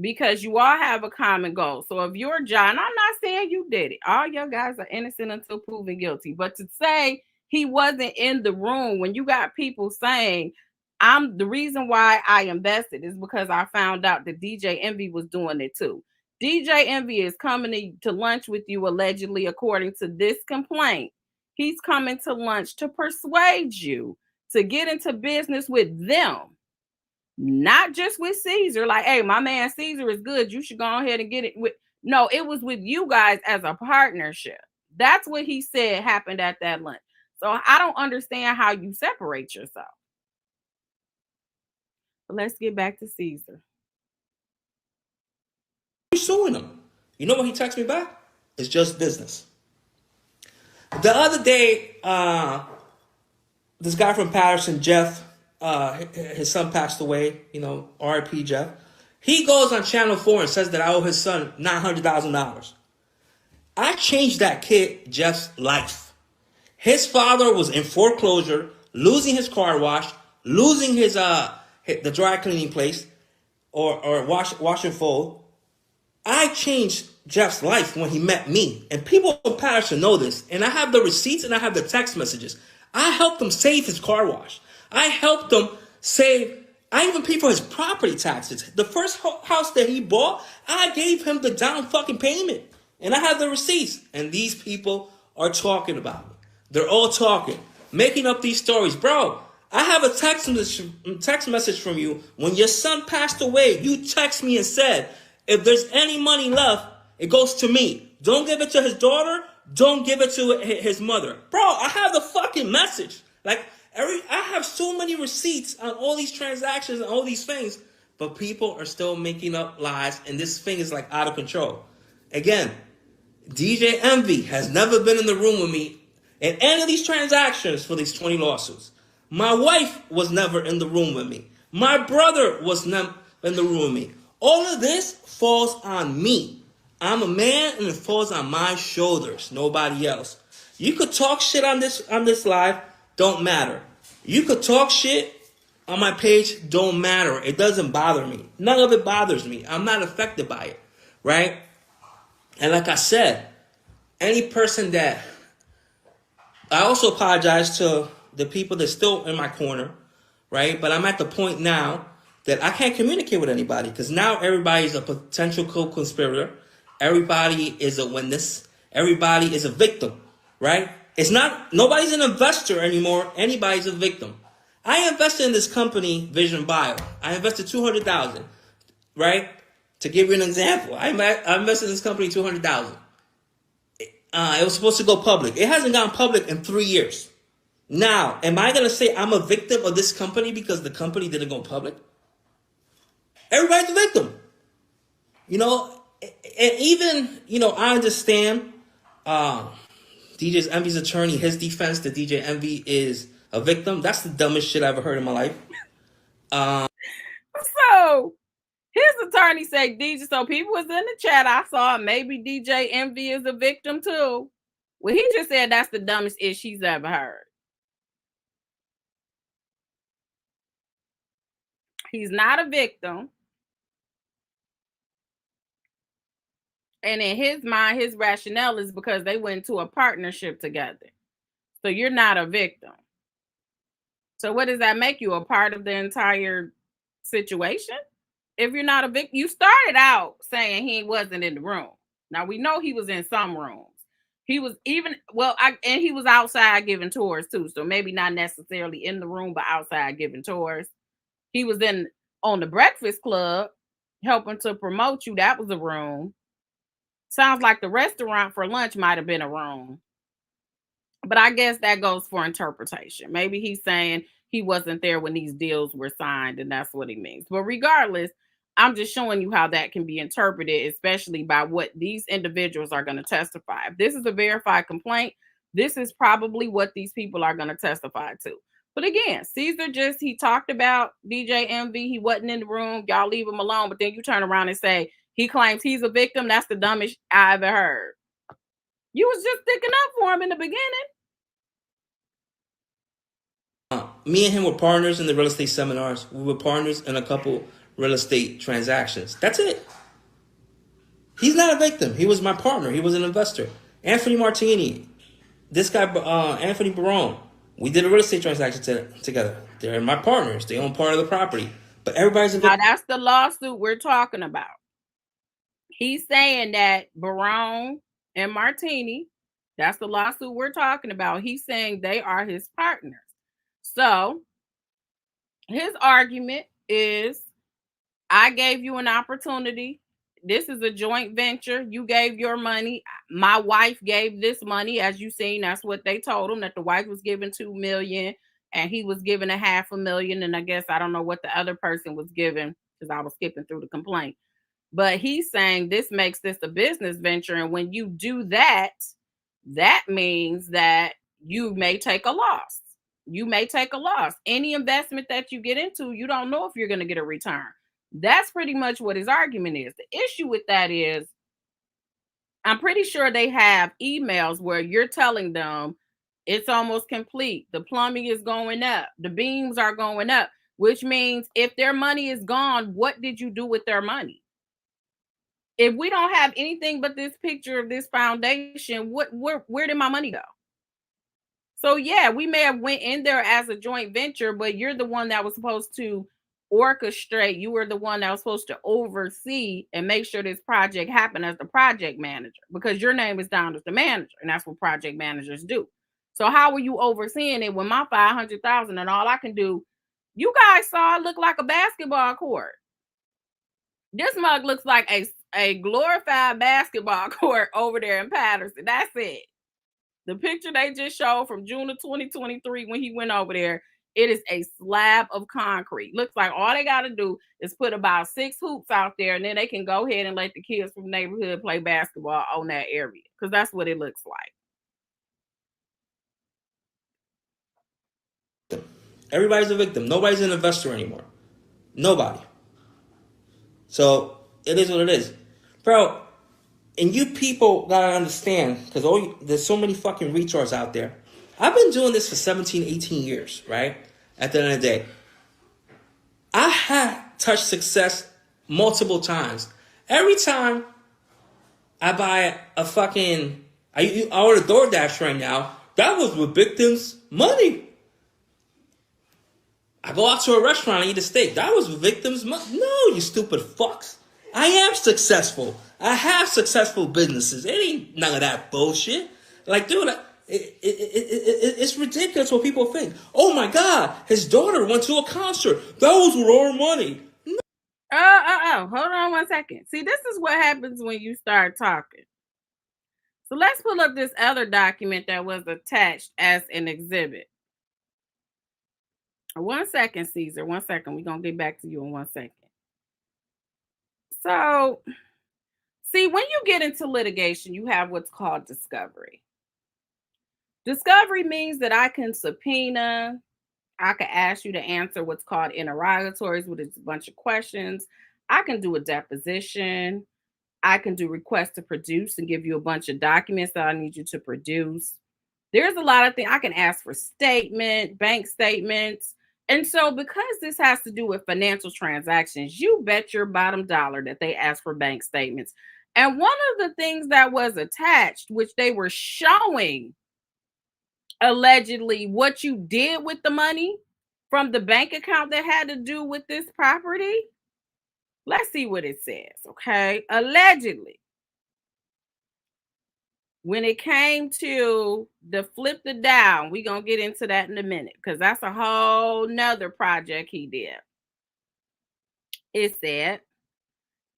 because you all have a common goal. So if you're John, I'm not saying you did it. All your guys are innocent until proven guilty. But to say he wasn't in the room when you got people saying, the reason why I invested is because I found out that DJ Envy was doing it too. DJ Envy is coming to lunch with you, allegedly, according to this complaint. He's coming to lunch to persuade you to get into business with them, not just with Cesar. Like, hey, my man Cesar is good. You should go ahead and get it with. No, it was with you guys as a partnership. That's what he said happened at that lunch. So I don't understand how you separate yourself. But let's get back to Cesar. You're suing him. You know what he texted me back? It's just business. The other day, this guy from Patterson, Jeff, his son passed away, R.I.P. Jeff. He goes on Channel 4 and says that I owe his son $900,000. I changed that kid, Jeff's life. His father was in foreclosure, losing his car wash, losing the dry cleaning place, or wash and fold. I changed Jeff's life when he met me. And people in Patterson know this. And I have the receipts and I have the text messages. I helped him save his car wash. I helped him I even paid for his property taxes. The first house that he bought, I gave him the down fucking payment. And I have the receipts. And these people are talking about me. They're all talking, making up these stories. Bro, I have a text message from you. When your son passed away, you text me and said, if there's any money left, it goes to me. Don't give it to his daughter. Don't give it to his mother. Bro, I have the fucking message. I have so many receipts on all these transactions and all these things, but people are still making up lies, and this thing is out of control. Again, DJ Envy has never been in the room with me in any of these transactions for these 20 lawsuits. My wife was never in the room with me. My brother was never in the room with me. All of this falls on me. I'm a man and it falls on my shoulders, nobody else. You could talk shit on this live, don't matter. You could talk shit on my page, don't matter. It doesn't bother me. None of it bothers me. I'm not affected by it, right? And like I said, any person that... I also apologize to the people that's still in my corner, right? But I'm at the point now that I can't communicate with anybody because now everybody's a potential co-conspirator. Everybody is a witness. Everybody is a victim, right? It's not... Nobody's an investor anymore. Anybody's a victim. I invested in this company, Vision Bio. I invested $200,000, right? To give you an example, I invested in this company $200,000. It was supposed to go public. It hasn't gone public in 3 years. Now, am I going to say I'm a victim of this company because the company didn't go public? Everybody's a victim. You know, and even, you know, I understand DJ Envy's attorney, his defense that DJ Envy is a victim. That's the dumbest shit I've ever heard in my life. So his attorney said DJ. So people was in the chat. I saw maybe DJ Envy is a victim too. Well, he just said that's the dumbest ish she's ever heard. He's not a victim. And in his mind, his rationale is because they went into a partnership together. So you're not a victim. So what does that make you? A part of the entire situation? If you're not a victim, you started out saying he wasn't in the room. Now we know he was in some rooms. He was even, and he was outside giving tours too. So maybe not necessarily in the room, but outside giving tours. He was on the Breakfast Club helping to promote you. That was a room. Sounds like the restaurant for lunch might have been a room. But I guess that goes for interpretation. Maybe he's saying he wasn't there when these deals were signed, and that's what he means. But regardless, I'm just showing you how that can be interpreted, especially by what these individuals are going to testify. If this is a verified complaint, this is probably what these people are going to testify to. But again, Cesar he talked about DJ Envy. He wasn't in the room. Y'all leave him alone. But then you turn around and say he claims he's a victim. That's the dumbest I ever heard. You was just sticking up for him in the beginning. Me and him were partners in the real estate seminars. We were partners in a couple real estate transactions. That's it. He's not a victim. He was my partner. He was an investor. Anthony Martini, this guy, Anthony Barone. We did a real estate transaction together. They're my partners. They own part of the property. But everybody's a victim. Now that's the lawsuit we're talking about. He's saying that Barone and Martini, that's the lawsuit we're talking about. He's saying they are his partners. So his argument is, I gave you an opportunity. This is a joint venture. You gave your money. My wife gave this money. As you seen, that's what they told him, that the wife was given $2 million and he was given $500,000. And I guess I don't know what the other person was given because I was skipping through the complaint. But he's saying this makes this a business venture. And when you do that, that means that you may take a loss. You may take a loss. Any investment that you get into, you don't know if you're going to get a return. That's pretty much what his argument is. The issue with that is, I'm pretty sure they have emails where you're telling them it's almost complete. The plumbing is going up. The beams are going up, which means if their money is gone, what did you do with their money? If we don't have anything but this picture of this foundation, where did my money go? So yeah, we may have went in there as a joint venture, but you're the one that was supposed to orchestrate. You were the one that was supposed to oversee and make sure this project happened as the project manager, because your name is down as the manager, and that's what project managers do. So how were you overseeing it when my $500,000 and all I can do? You guys saw it look like a basketball court. This mug looks like a glorified basketball court over there in Patterson. That's it. The picture they just showed from June of 2023 when he went over there, It is a slab of concrete. Looks like all they got to do is put about 6 hoops out there, and then they can go ahead and let the kids from the neighborhood play basketball on that area, because that's what it looks like. Everybody's a victim. Nobody's an investor anymore. Nobody. So it is what it is. Bro, and you people gotta understand, because there's so many fucking retards out there. I've been doing this for 17, 18 years, right? At the end of the day, I have touched success multiple times. Every time I buy a fucking, I order DoorDash right now, that was with victims' money. I go out to a restaurant and eat a steak, that was with victims' money. No, you stupid fucks. I am successful. I have successful businesses. It ain't none of that bullshit. Like, dude, it's ridiculous what people think. Oh my God, his daughter went to a concert. That was with our money. No. Hold on one second. See, this is what happens when you start talking. So let's pull up this other document that was attached as an exhibit. 1 second, Cesar. 1 second. We're going to get back to you in 1 second. So, see, when you get into litigation, you have what's called discovery. Discovery means that I can subpoena, I can ask you to answer what's called interrogatories, which is a bunch of questions. I can do a deposition. I can do requests to produce and give you a bunch of documents that I need you to produce. There's a lot of things. I can ask for bank statements. And so because this has to do with financial transactions, you bet your bottom dollar that they ask for bank statements. And one of the things that was attached, which they were showing allegedly what you did with the money from the bank account that had to do with this property. Let's see what it says, okay? Allegedly, when it came to the flip the down, we're going to get into that in a minute, because that's a whole nother project he did. It said,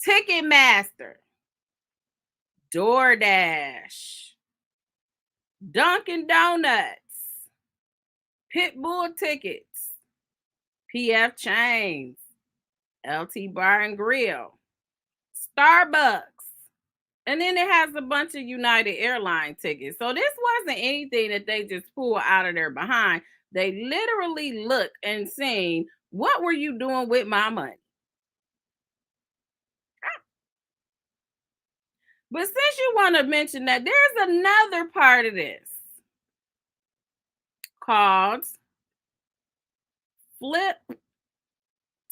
Ticketmaster, DoorDash, Dunkin' Donuts, Pitbull Tickets, PF Chains, LT Bar and Grill, Starbucks, and then it has a bunch of United Airlines tickets. So this wasn't anything that they just pulled out of their behind. They literally looked and seen, what were you doing with my money? But since you want to mention that, there's another part of this called flip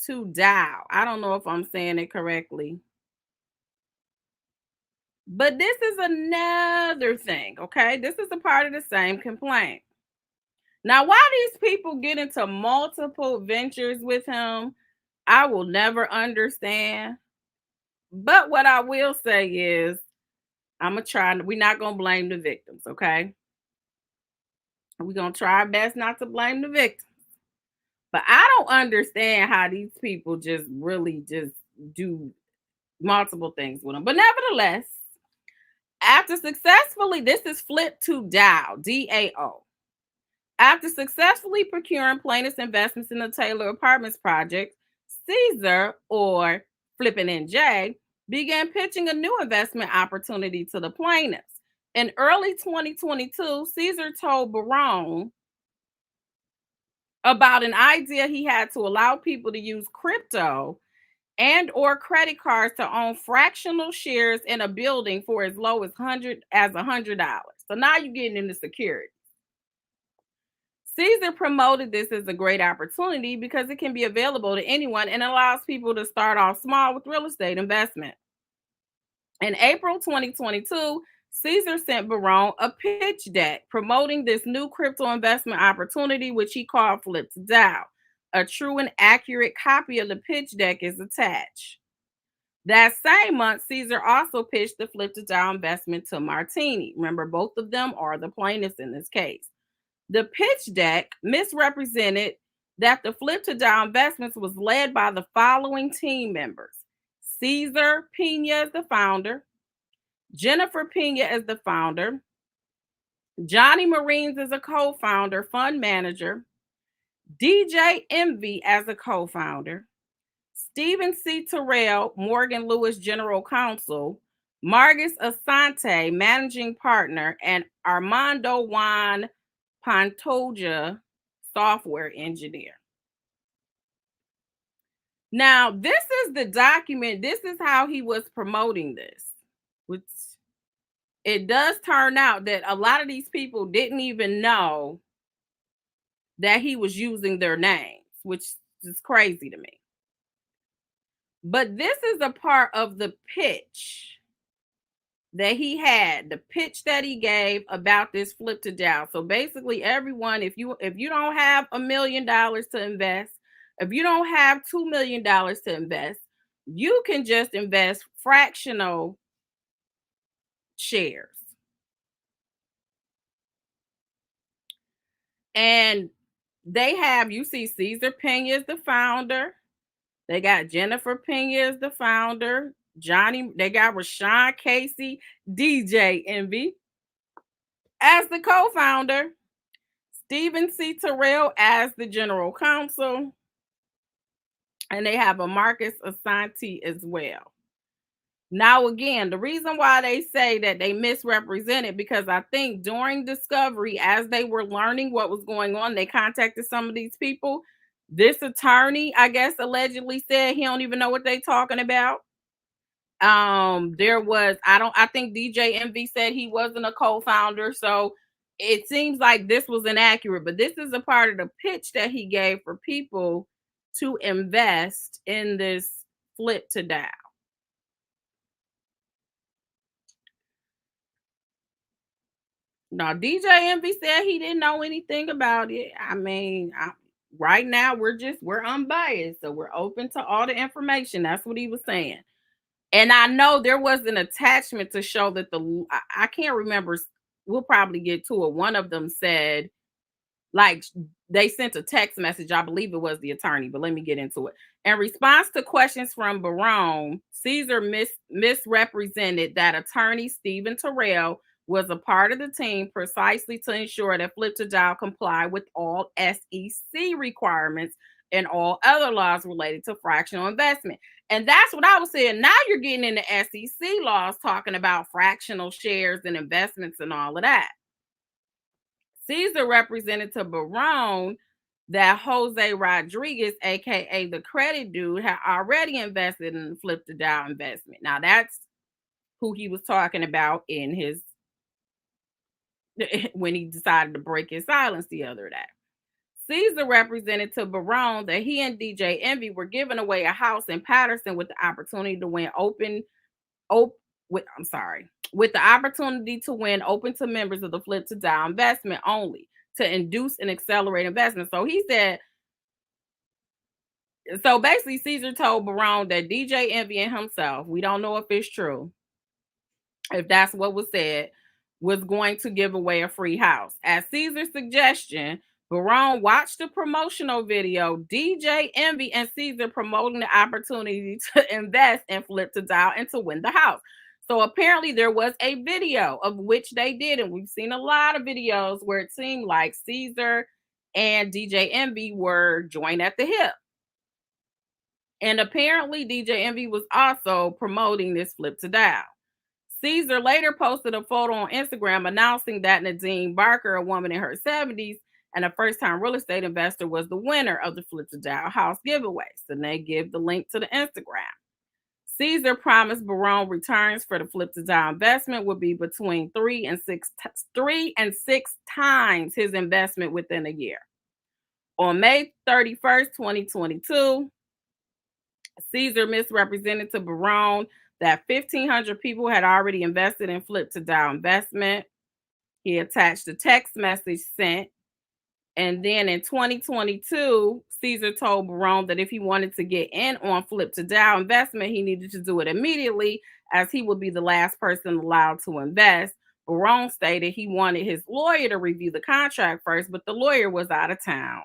to dial. I don't know if I'm saying it correctly. But this is another thing, okay? This is a part of the same complaint. Now, why these people get into multiple ventures with him, I will never understand. But what I will say is, we're not going to blame the victims, okay? We're going to try our best not to blame the victims. But I don't understand how these people just really just do multiple things with them. But nevertheless, this is flip to DAO, DAO. After successfully procuring plaintiff's investments in the Taylor Apartments project, Cesar, or Flippin' NJ, began pitching a new investment opportunity to the plaintiffs. In early 2022, Cesar told Barone about an idea he had to allow people to use crypto and or credit cards to own fractional shares in a building for as low as $100. So now you're getting into security. Cesar promoted this as a great opportunity because it can be available to anyone and allows people to start off small with real estate investment. In April 2022, Cesar sent Barone a pitch deck promoting this new crypto investment opportunity, which he called Flip to DAO. A true and accurate copy of the pitch deck is attached. That same month, Cesar also pitched the Flip to DAO investment to Martini. Remember, both of them are the plaintiffs in this case. The pitch deck misrepresented that the Flip to DAO investments was led by the following team members. Cesar Pina is the founder. Jennifer Pina is the founder. Johnny Marines is a co-founder, fund manager. DJ Envy as a co-founder, Stephen C. Terrell, Morgan Lewis General Counsel, Margus Asante, Managing Partner, and Armando Juan Pantoja, Software Engineer. Now, this is the document. This is how he was promoting this. Which it does turn out that a lot of these people didn't even know that he was using their names, which is crazy to me. But this is a part of the pitch that he had, the pitch that he gave about this flip to Dow. So basically, everyone, if you don't have $1 million to invest, if you don't have $2 million to invest, you can just invest fractional shares. And they have, you see, Cesar Pina is the founder. They got Jennifer Pina is the founder. They got Rashawn Casey, DJ Envy as the co-founder. Stephen C. Terrell as the general counsel. And they have a Margus Asante as well. Now, again, the reason why they say that they misrepresented, because I think during discovery, as they were learning what was going on, they contacted some of these people. This attorney, I guess, allegedly said he don't even know what they're talking about. I think DJ Envy said he wasn't a co-founder, so it seems like this was inaccurate, but this is a part of the pitch that he gave for people to invest in this flip to Dow. Now, DJ Envy said he didn't know anything about it. I mean, right now we're unbiased, so we're open to all the information. That's what he was saying. And I know there was an attachment to show that I can't remember. We'll probably get to it. One of them said, like, they sent a text message. I believe it was the attorney, but let me get into it. In response to questions from Barone, Cesar misrepresented that attorney Stephen Terrell was a part of the team precisely to ensure that Flip to Dial complied with all SEC requirements and all other laws related to fractional investment. And that's what I was saying. Now you're getting into SEC laws talking about fractional shares and investments and all of that. Cesar represented to Barone that Jose Rodriguez, aka the credit dude, had already invested in the Flip to Dial investment. Now that's who he was talking about in his when he decided to break his silence the other day. Cesar represented to Barone that he and DJ Envy were giving away a house in Patterson with the opportunity to win with the opportunity to win open to members of the Flip to Dial investment only to induce and accelerate investment. So he said, so basically Cesar told Barone that DJ Envy and himself, we don't know if it's true, if that's what was said, was going to give away a free house. At Cesar's suggestion, Barone watched the promotional video, DJ Envy and Cesar promoting the opportunity to invest in Flip to Dial and to win the house. So apparently there was a video of which they did, and we've seen a lot of videos where it seemed like Cesar and DJ Envy were joined at the hip. And apparently DJ Envy was also promoting this Flip to Dial. Cesar later posted a photo on Instagram announcing that Nadine Barker, a woman in her 70s and a first-time real estate investor, was the winner of the Flip to Dial house giveaway. So they give the link to the Instagram. Cesar promised Barone returns for the Flip to Dial investment would be between 3 and 6 times his investment within a year. On May 31st, 2022, Cesar misrepresented to Barone that 1,500 people had already invested in Flip to Dial investment. He attached a text message sent. And then in 2022, Cesar told Barone that if he wanted to get in on Flip to Dial investment, he needed to do it immediately, as he would be the last person allowed to invest. Barone stated he wanted his lawyer to review the contract first, but the lawyer was out of town.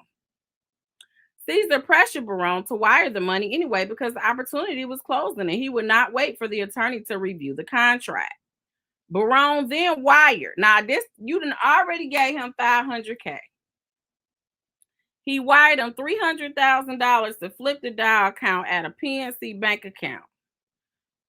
Cesar pressured Barone to wire the money anyway because the opportunity was closing and he would not wait for the attorney to review the contract. Barone then wired. Now, this, you done already gave him $500K. He wired him $300,000 to flip the dial account at a PNC bank account.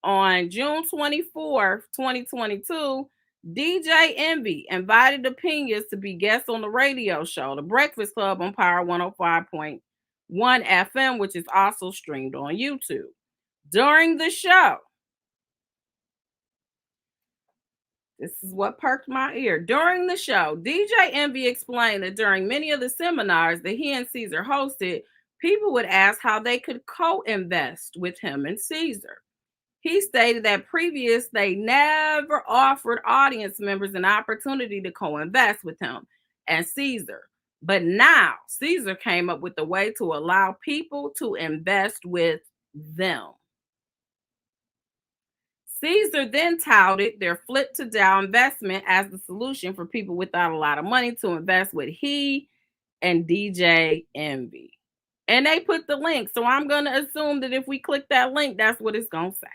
On June 24th, 2022, DJ Envy invited the Pinas to be guests on the radio show, The Breakfast Club, on Power 105.1 FM, which is also streamed on YouTube. During the show, this is what perked my ear. During the show, DJ Envy explained that during many of the seminars that he and Cesar hosted, people would ask how they could co-invest with him and Cesar. He stated that previous they never offered audience members an opportunity to co-invest with him and Cesar. But now Cesar came up with a way to allow people to invest with them. Cesar then touted their flip to Dow investment as the solution for people without a lot of money to invest with he and DJ Envy. And they put the link. So I'm going to assume that if we click that link, that's what it's going to say.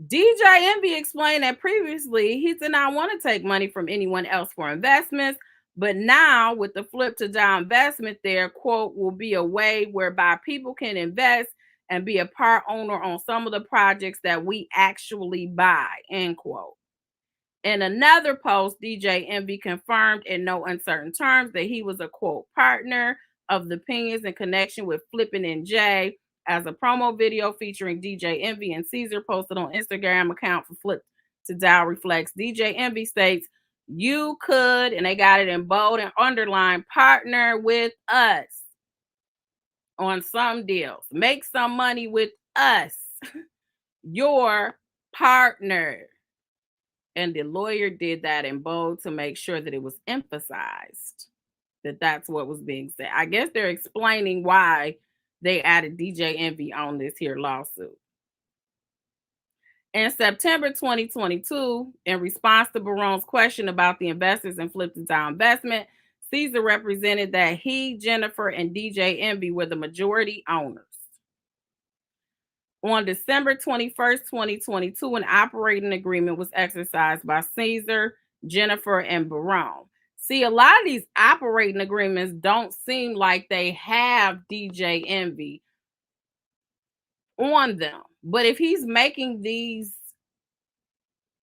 DJ Envy explained that previously he did not want to take money from anyone else for investments, but now with the flip to Dow investment, their quote will be a way whereby people can invest and be a part owner on some of the projects that we actually buy, end quote. In another post, DJ Envy confirmed in no uncertain terms that he was a quote partner of the Pinas in connection with Flippin' and Jay, as a promo video featuring DJ Envy and Cesar posted on Instagram account for Flip to Dow reflects. DJ Envy states, you could, and they got it in bold and underlined, partner with us on some deals. Make some money with us, your partner. And the lawyer did that in bold to make sure that it was emphasized that that's what was being said. I guess they're explaining why they added DJ Envy on this here lawsuit. In September 2022, in response to Baron's question about the investors in Flip to Dow investment, Cesar represented that he, Jennifer, and DJ Envy were the majority owners. On December 21st, 2022, an operating agreement was exercised by Cesar, Jennifer, and Baron. See, a lot of these operating agreements don't seem like they have DJ Envy on them. But if he's making these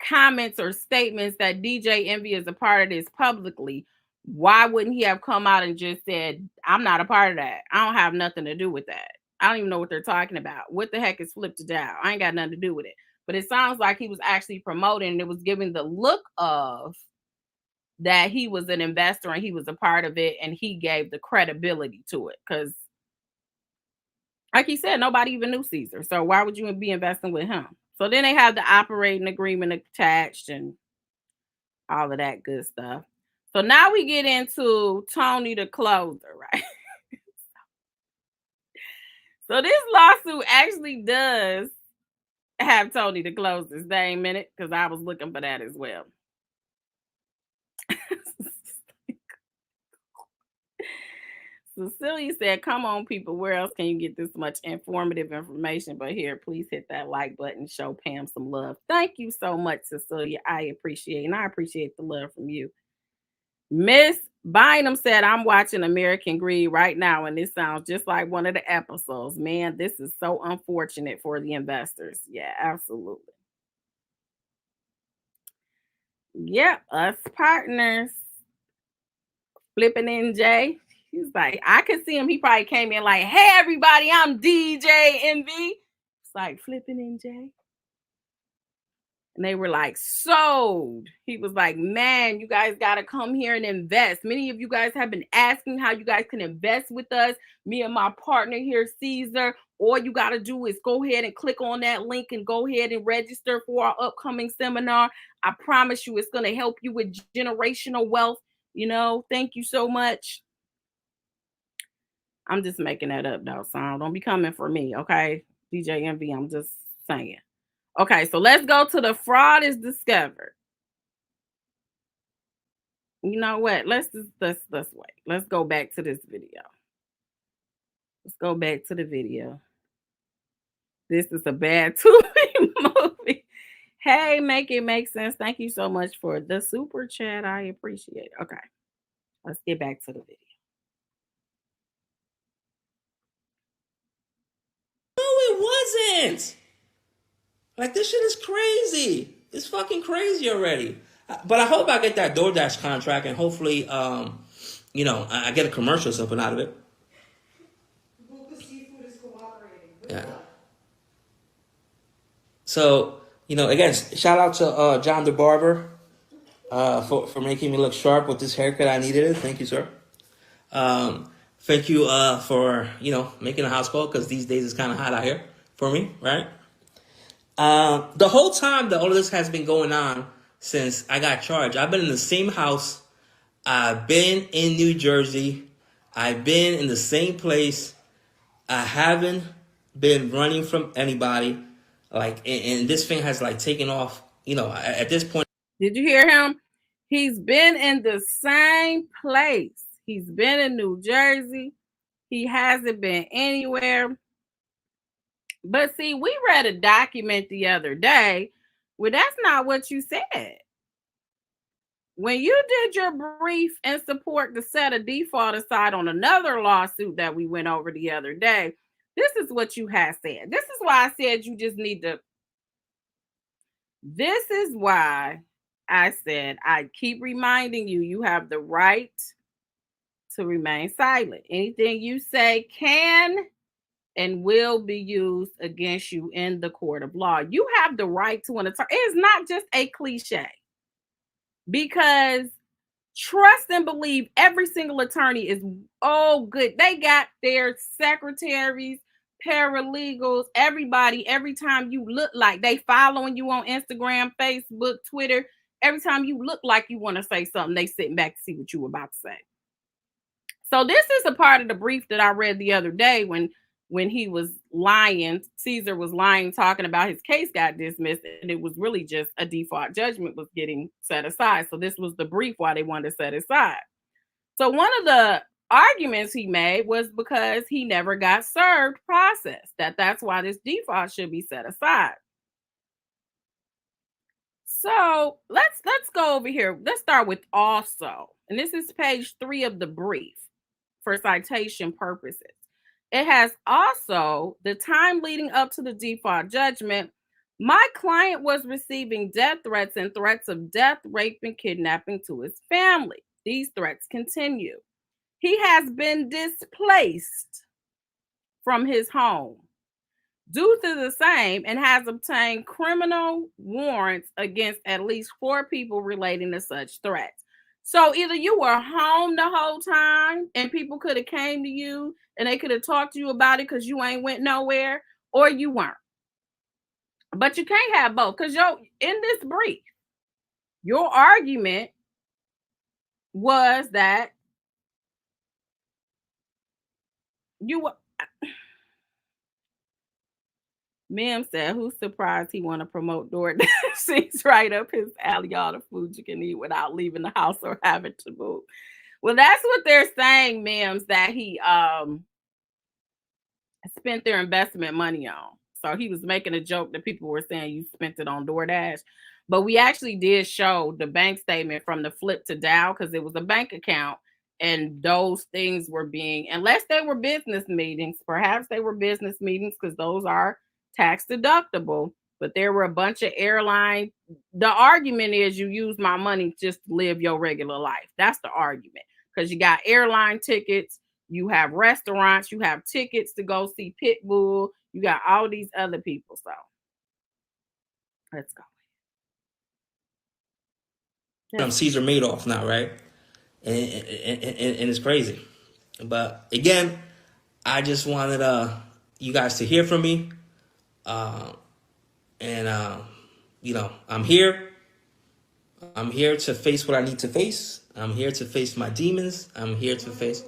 comments or statements that DJ Envy is a part of this publicly, why wouldn't he have come out and just said, I'm not a part of that. I don't have nothing to do with that. I don't even know what they're talking about. What the heck is Flip to Dow? I ain't got nothing to do with it. But it sounds like he was actually promoting, and it was giving the look of that he was an investor and he was a part of it, and he gave the credibility to it. Because, like he said, nobody even knew Cesar. So why would you be investing with him? So then they have the operating agreement attached and all of that good stuff. So now we get into Tony the closer, right? So this lawsuit actually does have Tony the closer. Dang minute, because I was looking for that as well. Cecilia said, come on, people, where else can you get this much informative information? But here, please hit that like button, show Pam some love. Thank you so much, Cecilia. I appreciate it, and I appreciate the love from you. Miss Bynum said, I'm watching American Greed right now, and this sounds just like one of the episodes. Man, this is so unfortunate for the investors. Yeah, absolutely. Yep, us partners. Flipping in Jay. He's like, I could see him. He probably came in like, hey, everybody, I'm DJ Envy. It's like, Flipping in Jay. And they were like, sold. He was like, man, you guys got to come here and invest. Many of you guys have been asking how you guys can invest with us. Me and my partner here, Cesar. All you got to do is go ahead and click on that link and go ahead and register for our upcoming seminar. I promise you it's going to help you with generational wealth. You know, thank you so much. I'm just making that up, though, so don't be coming for me, okay? DJ Envy, I'm just saying. Okay, so let's go to the fraud is discovered. You know what? Let's wait. Let's go back to this video. Let's go back to the video. This is a bad Tubi movie. Hey, make it make sense. Thank you so much for the super chat. I appreciate it. Okay, let's get back to the video. hasn't. Like, this shit is crazy. It's fucking crazy already. But I hope I get that DoorDash contract, and hopefully, I get a commercial or something out of it. Buka Seafood is cooperating. Yeah. So, again, shout out to John the Barber for making me look sharp with this haircut. I needed it. Thank you, sir. Thank you for, making a house call, because these days it's kind of hot out here for me, right? The whole time that all of this has been going on since I got charged, I've been in the same house. I've been in New Jersey. I've been in the same place. I haven't been running from anybody. Like, and this thing has like taken off, at this point. Did you hear him? He's been in the same place. He's been in New Jersey. He hasn't been anywhere. But see, we read a document the other day where that's not what you said. When you did your brief in support to set a default aside on another lawsuit that we went over the other day, this is what you had said. This is why I said you just need to. This is why I said I keep reminding you, you have the right to remain silent. Anything you say can and will be used against you in the court of law. You have the right to an attorney. It's not just a cliche, because trust and believe every single attorney is good. They got their secretaries, paralegals, everybody. Every time you look like they following you on Instagram, Facebook, Twitter, every time you look like you want to say something, they sitting back to see what you were about to say. So this is a part of the brief that I read the other day when he was lying. Cesar was lying, talking about his case got dismissed, and it was really just a default judgment was getting set aside. So this was the brief why they wanted to set aside. So one of the arguments he made was because he never got served process, that's why this default should be set aside. So let's go over here. Let's start with also, and this is page 3 of the brief for citation purposes. It has also the time leading up to the default judgment. My client was receiving death threats and threats of death, rape, and kidnapping to his family. These threats continue. He has been displaced from his home due to the same and has obtained criminal warrants against at least 4 people relating to such threats. So either you were home the whole time and people could have came to you and they could have talked to you about it because you ain't went nowhere, or you weren't. But you can't have both, because in this brief, your argument was that you were. Mim said, who's surprised he want to promote DoorDash? Seems right up his alley, all the food you can eat without leaving the house or having to move. Well, that's what they're saying, Mims, that he spent their investment money on. So he was making a joke that people were saying you spent it on DoorDash. But we actually did show the bank statement from the flip to Dow, because it was a bank account. And those things were being, unless they were business meetings, perhaps they were business meetings because those are tax deductible, but there were a bunch of airline. The argument is you use my money just to live your regular life. That's the argument, because you got airline tickets, you have restaurants, you have tickets to go see Pitbull, you got all these other people. So let's go. I'm Cesar Madoff now, right? And it's crazy. But again, I just wanted you guys to hear from me. I'm here. I'm here to face what I need to face. I'm here to face my demons. I'm here to face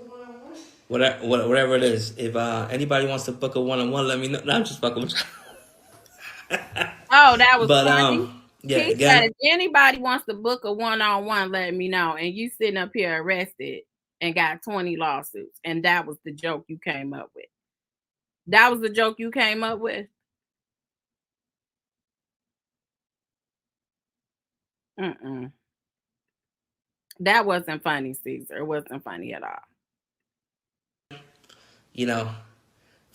whatever it is. If anybody wants to book a one-on-one, let me know. No, I'm just fucking with you. Oh, that was funny. Yeah, he said, if anybody wants to book a one-on-one, let me know. And you sitting up here arrested and got 20 lawsuits. And that was the joke you came up with. That was the joke you came up with. That wasn't funny, Cesar. It wasn't funny at all.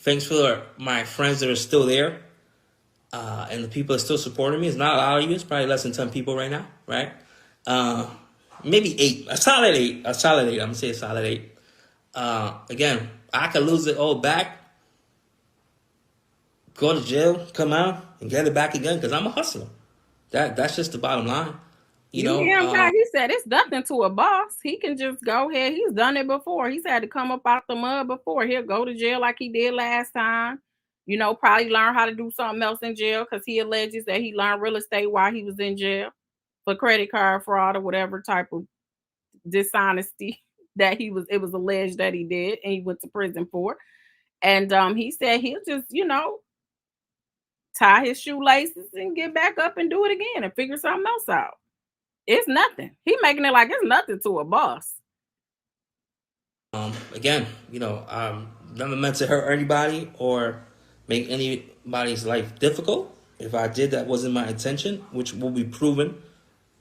Thanks for my friends that are still there. And the people that are still supporting me. It's not a lot of you. It's probably less than 10 people right now, right? Maybe 8. A solid 8. A solid 8. I'm going to say a solid 8. Again, I could lose it all back, go to jail, come out, and get it back again because I'm a hustler. That's just the bottom line. You hear him, guy? He said it's nothing to a boss. He can just go ahead. He's done it before. He's had to come up out the mud before. He'll go to jail like he did last time. You know, probably learn how to do something else in jail because he alleges that he learned real estate while he was in jail for credit card fraud or whatever type of dishonesty that it was alleged that he did and he went to prison for. And he said he'll just, tie his shoelaces and get back up and do it again and figure something else out. It's nothing. He making it like it's nothing to a boss. Again, I'm never meant to hurt anybody or make anybody's life difficult. If I did, that wasn't my intention, which will be proven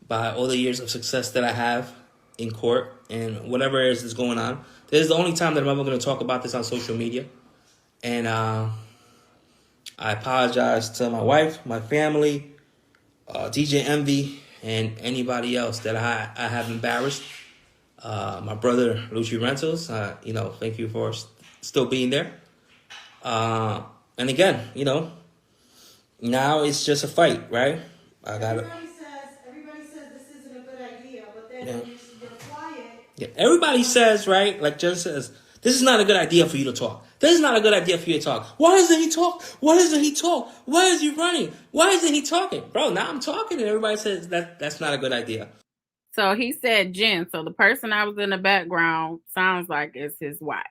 by all the years of success that I have in court and whatever is going on. This is the only time that I'm ever going to talk about this on social media. And I apologize to my wife, my family, DJ Envy, and anybody else that I have embarrassed. My brother, Lucy Rentals, thank you for still being there. And again, now it's just a fight, right? Everybody says this isn't a good idea, but then when you're quiet. Yeah, everybody says, right? Like Jen says, this is not a good idea for you to talk. This is not a good idea for you to talk. Why doesn't he talk? Why doesn't he talk? Why is he running? Why isn't he talking? Bro, now I'm talking and everybody says that's not a good idea. So he said, Jen, so the person I was in the background sounds like it's his wife.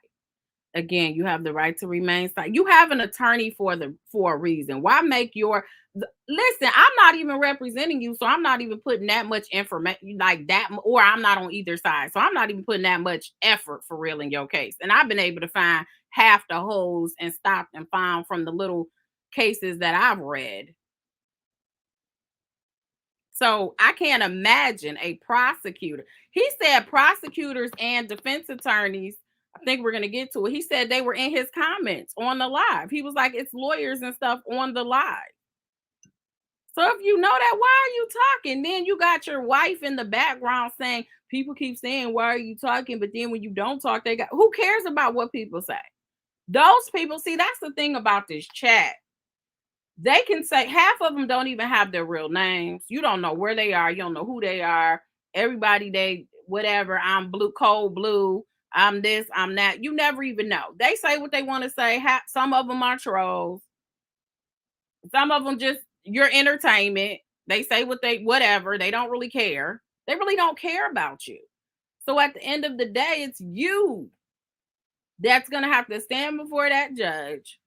Again, you have the right to remain silent. You have an attorney for a reason. Why make listen, I'm not even representing you, so I'm not even putting that much information like that, or I'm not on either side. So I'm not even putting that much effort for real in your case. And I've been able to find half the holes and stopped and found from the little cases that I've read. So I can't imagine a prosecutor. He said prosecutors and defense attorneys, I think we're going to get to it. He said they were in his comments on the live. He was like, it's lawyers and stuff on the live. So if you know that, why are you talking? Then you got your wife in the background saying, people keep saying, why are you talking? But then when you don't talk, who cares about what people say? Those people, see, that's the thing about this chat. They can say half of them don't even have their real names. You don't know where they are. You don't know who they are. Everybody, whatever. I'm blue, cold blue. I'm this, I'm that. You never even know. They say what they want to say. Some of them are trolls. Some of them just your entertainment. They say whatever. They don't really care. They really don't care about you. So at the end of the day, it's you that's going to have to stand before that judge.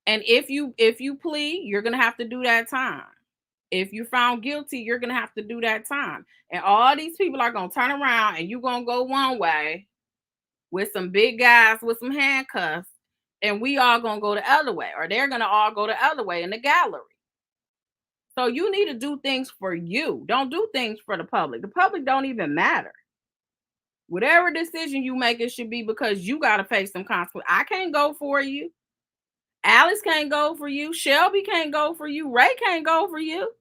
And if you plead, you're going to have to do that time. If you're found guilty, you're going to have to do that time. And all these people are going to turn around and you're going to go one way with some big guys with some handcuffs, and we all going to go the other way, or they're going to all go the other way in the gallery. So you need to do things for you. Don't do things for the public. The public don't even matter. Whatever decision you make, it should be because you got to face some consequences. I can't go for you. Alice can't go for you. Shelby can't go for you. Ray can't go for you.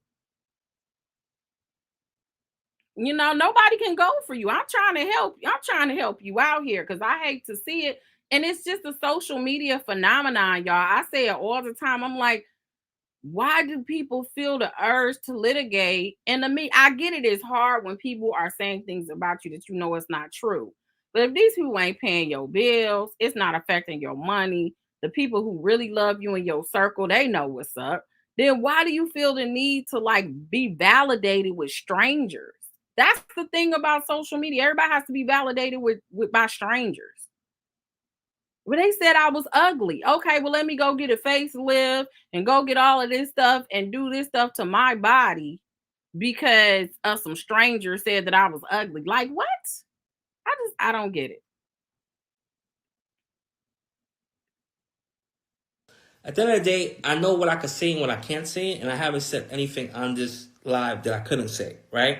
Nobody can go for you. I'm trying to help. I'm trying to help you out here because I hate to see it. And it's just a social media phenomenon, y'all. I say it all the time. I'm like, why do people feel the urge to litigate? And I get it is hard when people are saying things about you that it's not true. But if these people ain't paying your bills, it's not affecting your money. The people who really love you in your circle, they know what's up. Then why do you feel the need to be validated with strangers? That's the thing about social media. Everybody has to be validated by strangers. But they said I was ugly. Okay, well, let me go get a facelift and go get all of this stuff and do this stuff to my body because some stranger said that I was ugly. Like, what? I don't get it. At the end of the day, I know what I can say and what I can't say, and I haven't said anything on this live that I couldn't say, right?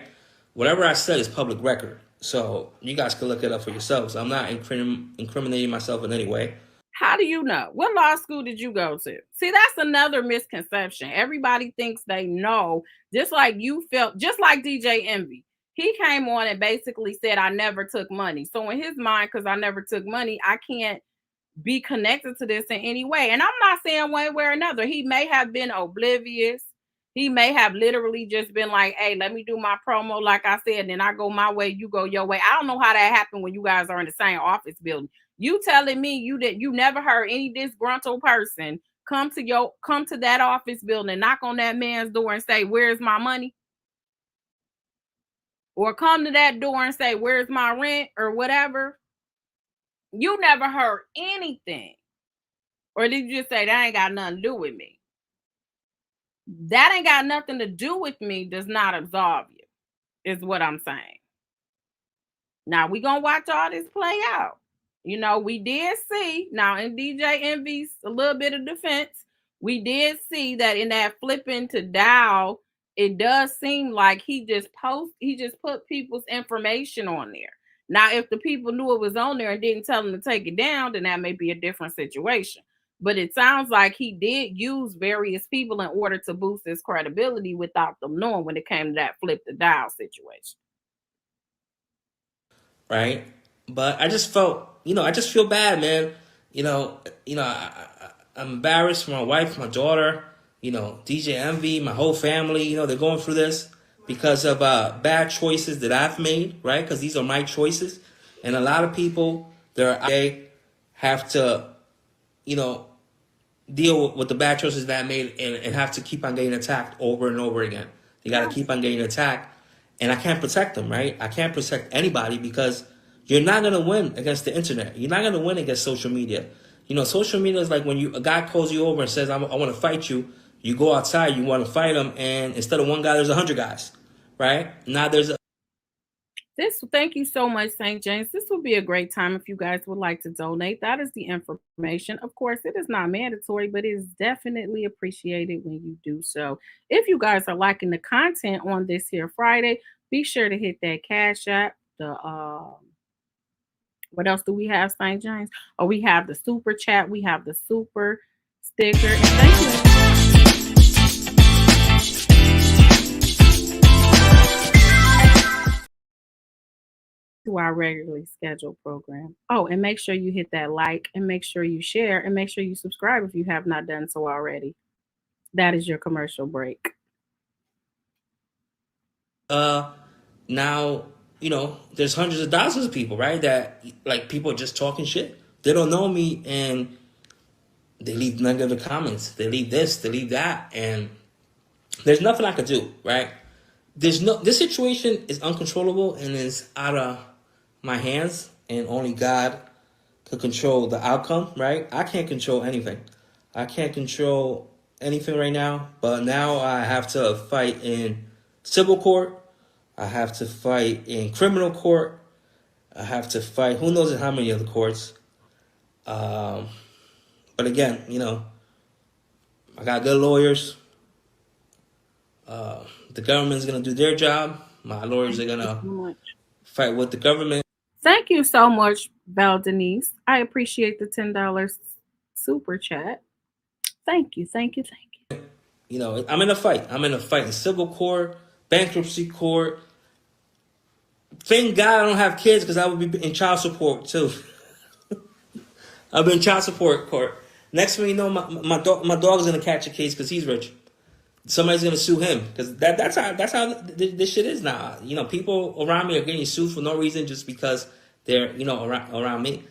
Whatever I said is public record. So you guys can look it up for yourselves. I'm not incriminating myself in any way. How do you know? What law school did you go to? See, that's another misconception. Everybody thinks they know, just like you felt, just like DJ Envy. He came on and basically said, I never took money. So in his mind, because I never took money, I can't be connected to this in any way. And I'm not saying one way or another. He may have been oblivious. He may have literally just been like, hey, let me do my promo, like I said, and then I go my way, you go your way. I don't know how that happened when you guys are in the same office building. You telling me you never heard any disgruntled person come to that office building and knock on that man's door and say, where's my money? Or come to that door and say, where's my rent or whatever? You never heard anything. Or did you just say that ain't got nothing to do with me? That ain't got nothing to do with me does not absolve you, is what I'm saying. Now we gonna watch all this play out. You know, we did see now in DJ Envy's a little bit of defense. We did see that in that flipping to dial, it does seem like he just put people's information on there. Now, if the people knew it was on there and didn't tell them to take it down, then that may be a different situation. But it sounds like he did use various people in order to boost his credibility without them knowing when it came to that flip the dial situation. Right? But I just felt, I just feel bad, man. I'm embarrassed for my wife, my daughter, DJ Envy, my whole family. They're going through this because of bad choices that I've made, right? Because these are my choices, and a lot of people they have to, deal with the bad choices that I made and have to keep on getting attacked over and over again. You got to keep on getting attacked, and I can't protect them, right? I can't protect anybody because you're not going to win against the internet. You're not going to win against social media. Social media is like when a guy calls you over and says, I want to fight you. You go outside, you want to fight him, and instead of one guy, there's 100 guys, right? Now there's Thank you so much, St. James. This would be a great time if you guys would like to donate. That is the information. Of course, it is not mandatory, but it is definitely appreciated when you do so. If you guys are liking the content on this here Friday, be sure to hit that Cash App. What else do we have, St. James? Oh, we have the super chat. We have the super sticker. And thank you. To our regularly scheduled program. Oh, and make sure you hit that like and make sure you share and make sure you subscribe if you have not done so already. That is your commercial break. now, there's hundreds of thousands of people, right? That like people are just talking shit. They don't know me and they leave negative comments. They leave this, they leave that, and there's nothing I could do, right? This situation is uncontrollable and is out of my hands, and only God could control the outcome, right? I can't control anything. I can't control anything right now, but now I have to fight in civil court. I have to fight in criminal court. I have to fight who knows in how many other courts. But again, I got good lawyers. The government's going to do their job. My lawyers are going to fight with the government. Thank you so much, Val Denise. I appreciate the $10 super chat. Thank you, thank you, thank you. I'm in a fight. I'm in a fight in civil court, bankruptcy court. Thank God I don't have kids because I would be in child support too. I've been in child support court. Next thing you know, my dog's gonna catch a case because he's rich. Somebody's gonna sue him because that's how this shit is now. People around me are getting sued for no reason just because they're around me.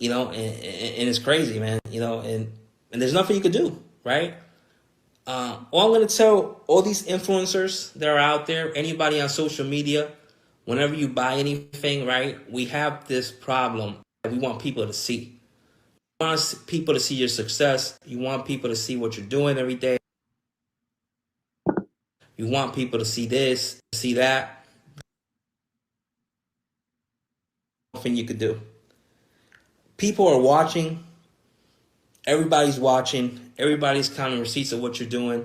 And it's crazy, man. And there's nothing you can do, right? All I'm gonna tell all these influencers that are out there, anybody on social media, whenever you buy anything, right? We have this problem that we want people to see. You want people to see your success. You want people to see what you're doing every day. You want people to see this, see that. Nothing you could do. People are watching. Everybody's watching. Everybody's counting receipts of what you're doing.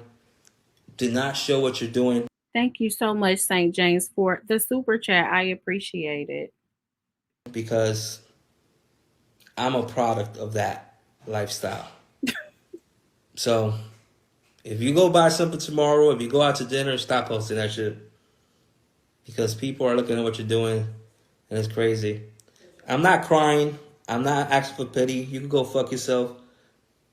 Do not show what you're doing. Thank you so much, St. James, for the super chat. I appreciate it. Because I'm a product of that. lifestyle. So if you go buy something tomorrow, if you go out to dinner, stop posting that shit. Because people are looking at what you're doing and it's crazy. I'm not crying. I'm not asking for pity. You can go fuck yourself.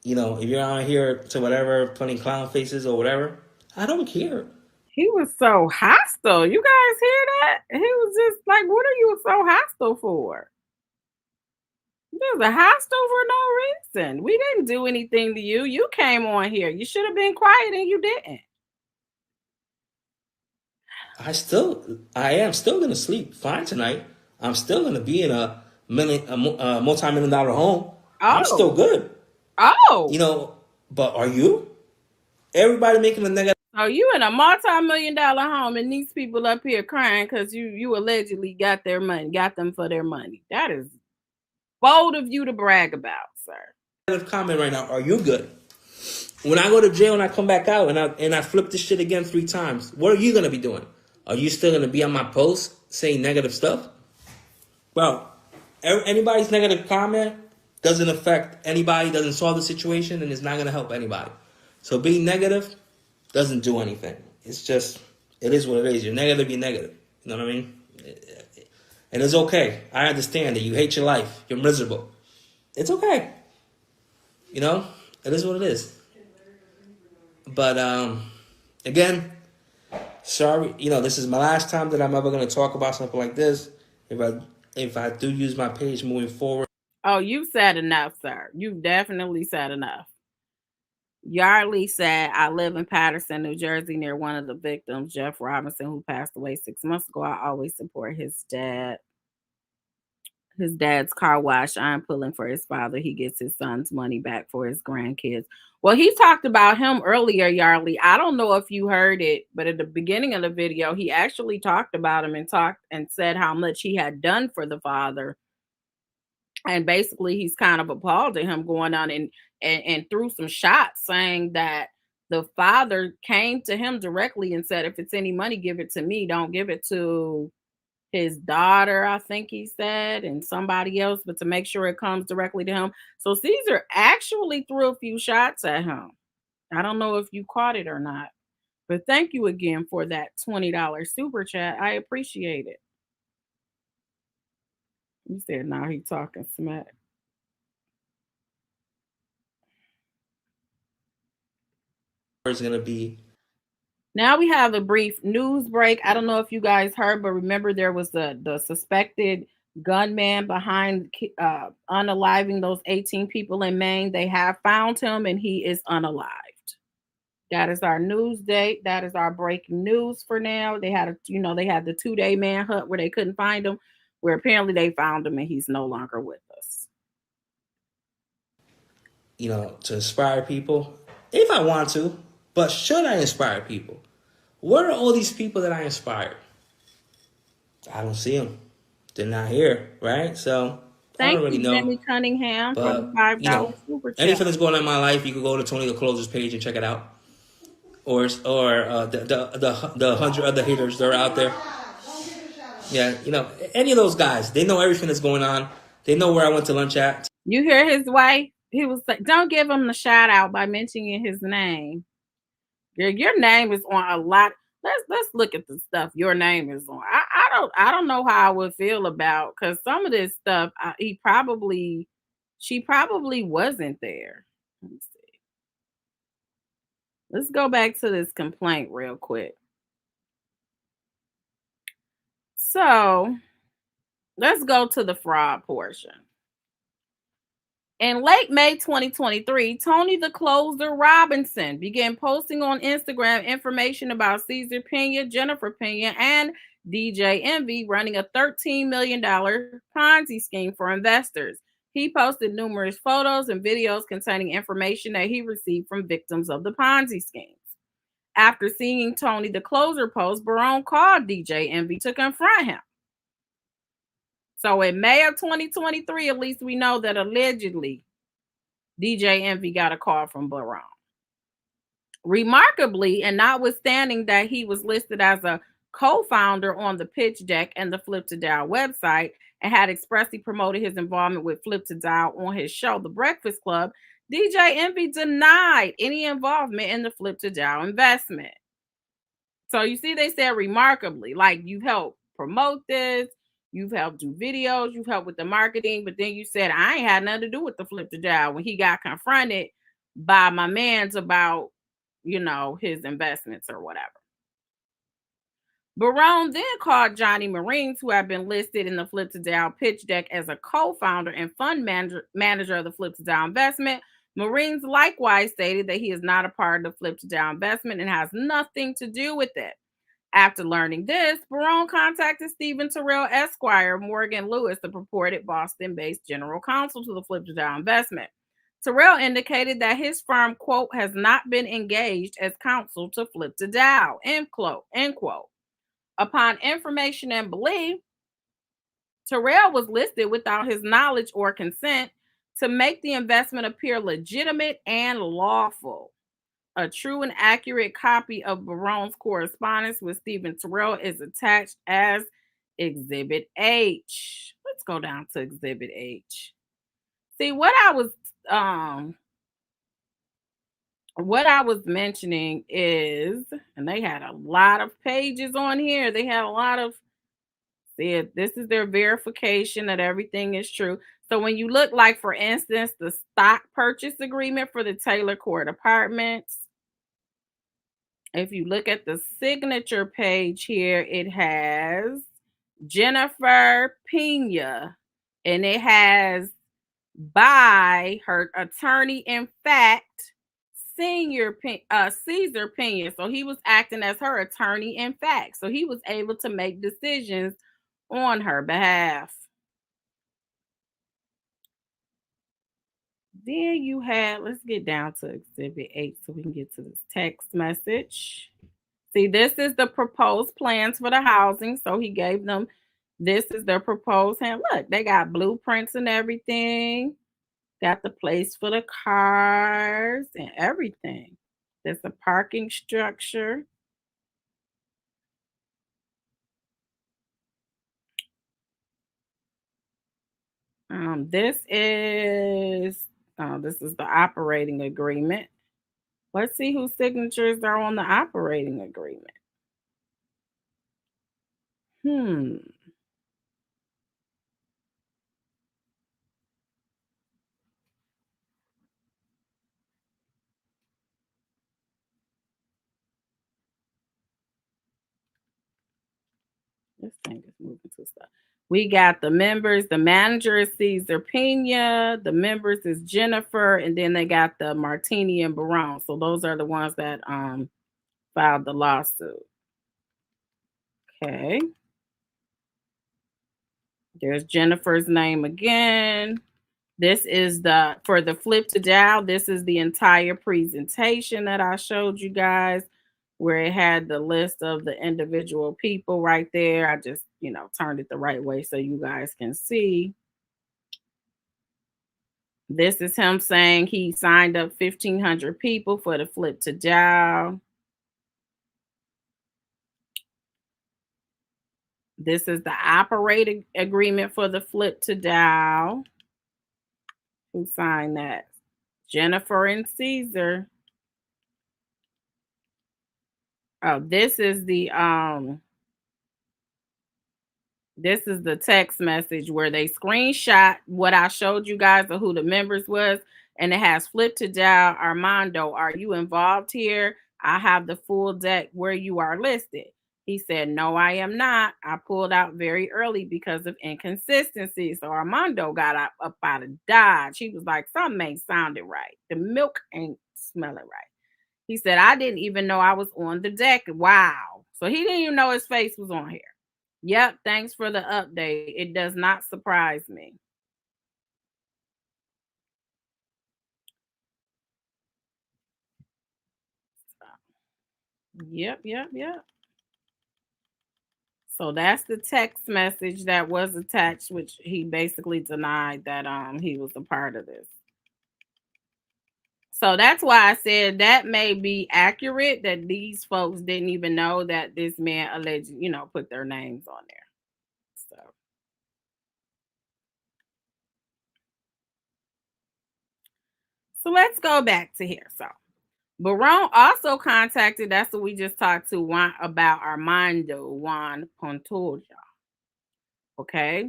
You know, if you're out here to whatever, putting clown faces or whatever, I don't care. He was so hostile. You guys hear that? He was just like, what are you so hostile for? There's a hostile for no reason. We didn't do anything to you. You came on here. You should have been quiet and you didn't. I am still gonna sleep fine tonight. I'm still gonna be in a multi-million dollar home. I'm still Oh, good. oh. You know, but are you? Everybody making a negative. Oh, you in a multi-million-dollar home and these people up here crying because you allegedly got their money, got them for their money. That is bold of you to brag about, sir. Comment right now. Are you good? When I go to jail and I come back out and I flip this shit again 3 times, what are you gonna be doing? Are you still gonna be on my post saying negative stuff? Well, anybody's negative comment doesn't affect anybody, doesn't solve the situation, and it's not gonna help anybody. So being negative doesn't do anything. It's just, it is what it is. You're negative, you're negative. You know what I mean? And it's okay. I understand that you hate your life. You're miserable. It's okay. You know? It is what it is. But, again, sorry. You know, this is my last time that I'm ever going to talk about something like this. If I do use my page moving forward. Oh, you've said enough, sir. You've definitely said enough. Yardley said, I live in Patterson, New Jersey, near one of the victims, Jeff Robinson, who passed away 6 months ago. I always support his dad. His dad's car wash. I'm pulling for his father. He gets his son's money back for his grandkids. Well, he talked about him earlier, Yardley. I don't know if you heard it, but at the beginning of the video, he actually talked about him and said how much he had done for the father. And basically, he's kind of appalled at him going on and threw some shots, saying that the father came to him directly and said, if it's any money, give it to me. Don't give it to his daughter, I think he said, and somebody else, but to make sure it comes directly to him. So Cesar actually threw a few shots at him. I don't know if you caught it or not, but thank you again for that $20 super chat. I appreciate it. You said, now he talking smack. Is going to be. Now we have a brief news break. I don't know if you guys heard, but remember there was the suspected gunman behind unaliving those 18 people in Maine. They have found him and he is unalived. That is our news date. That is our breaking news for now. They had the 2-day manhunt where they couldn't find him, where apparently they found him and he's no longer with us. You know, to inspire people, if I want to, but should I inspire people? Where are all these people that I inspired? I don't see them. They're not here, right? So I don't really know. Thank you, Jimmy Cunningham, for the $5 super chat. Anything that's going on in my life, you can go to Tony the Closer's page and check it out. Or the 100 other haters that are out there. Yeah, you know, any of those guys, they know everything that's going on. They know where I went to lunch at. You hear his wife? He was like, don't give him the shout out by mentioning his name. Your name is on a lot. Let's look at the stuff your name is on. I don't know how I would feel about, because some of this stuff she probably wasn't there. Let me see. Let's go back to this complaint real quick. So let's go to the fraud portion. In late May 2023, Tony the Closer Robinson began posting on Instagram information about Cesar Pina, Jennifer Pina, and DJ Envy running a $13 million Ponzi scheme for investors. He posted numerous photos and videos containing information that he received from victims of the Ponzi schemes. After seeing Tony the Closer post, Barone called DJ Envy to confront him. So in May of 2023, at least we know that allegedly DJ Envy got a call from Barone. Remarkably, and notwithstanding that he was listed as a co-founder on the pitch deck and the Flip to Down website, and had expressly promoted his involvement with Flip to Dial on his show, The Breakfast Club, DJ Envy denied any involvement in the Flip to Dial investment. So you see, they said remarkably, like, you've helped promote this, you've helped do videos, you've helped with the marketing, but then you said I ain't had nothing to do with the Flip to Dial when he got confronted by my mans about, his investments or whatever. Barone then called Johnny Marines, who had been listed in the Flip to Dial pitch deck as a co-founder and fund manager of the Flip to Dial investment. Marines likewise stated that he is not a part of the Flip to Dial investment and has nothing to do with it. After learning this, Barone contacted Stephen Terrell Esquire, Morgan Lewis, the purported Boston-based general counsel to the Flip to Dial investment. Terrell indicated that his firm, quote, has not been engaged as counsel to Flip to Dial, end quote. Upon information and belief, Terrell was listed without his knowledge or consent to make the investment appear legitimate and lawful. A true and accurate copy of Barone's correspondence with Stephen Terrell is attached as Exhibit H. Let's go down to Exhibit H. See, what I was mentioning is, and they had a lot of pages on here. They had a lot of, see, this is their verification that everything is true. So when you look, like, for instance, the stock purchase agreement for the Taylor Court Apartments, if you look at the signature page here, it has Jennifer Pina, and it has by her attorney in fact, Cesar Pina. So he was acting as her attorney in fact. So he was able to make decisions on her behalf. Then you had, let's get down to Exhibit 8 so we can get to this text message. See, this is the proposed plans for the housing. So he gave them, this is their proposed hand. Look, they got blueprints and everything. Got the place for the cars and everything. There's a parking structure. This is the operating agreement. Let's see whose signatures are on the operating agreement. This thing is moving too slow. We got the members. The manager is Cesar Pina. The members is Jennifer, and then they got the Martini and Barone. So those are the ones that filed the lawsuit. Okay. There's Jennifer's name again. This is for the Flip to Dial. This is the entire presentation that I showed you guys, where it had the list of the individual people right there. I just, turned it the right way so you guys can see. This is him saying he signed up 1,500 people for the Flip to Dial. This is the operating agreement for the Flip to Dial. Who signed that? Jennifer and Cesar. Oh, this is the text message where they screenshot what I showed you guys of who the members was, and it has Flip to Dial Armando. Are you involved here? I have the full deck where you are listed. He said, no, I am not. I pulled out very early because of inconsistencies. So Armando got up out of Dodge. He was like, something ain't sounding right. The milk ain't smelling right. He said, I didn't even know I was on the deck. Wow. So he didn't even know his face was on here. Yep, thanks for the update. It does not surprise me. Yep. So that's the text message that was attached, which he basically denied that he was a part of this. So that's why I said that may be accurate, that these folks didn't even know that this man allegedly, put their names on there. So So let's go back to here. So Barone also contacted, that's what we just talked to, Juan about Armando Juan Pantoja. Okay.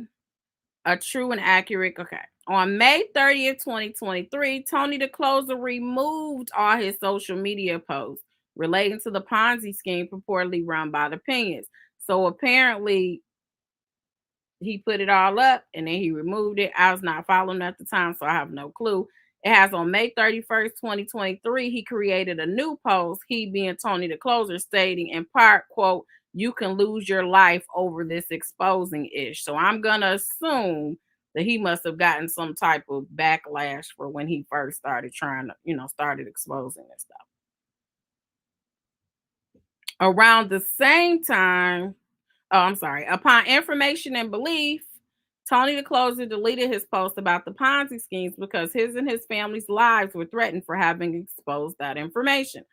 A true and accurate. Okay. On May 30th, 2023, Tony the Closer removed all his social media posts relating to the Ponzi scheme purportedly run by the Pinas. So apparently he put it all up and then he removed it. I was not following at the time, so I have no clue. It has on May 31st, 2023, he created a new post, he being Tony the Closer, stating in part, quote, "You can lose your life over this exposing ish." So I'm going to assume that he must have gotten some type of backlash for when he first started trying to, started exposing and stuff. Around the same time, I'm sorry. Upon information and belief, Tony the Closer deleted his post about the Ponzi schemes because his and his family's lives were threatened for having exposed that information.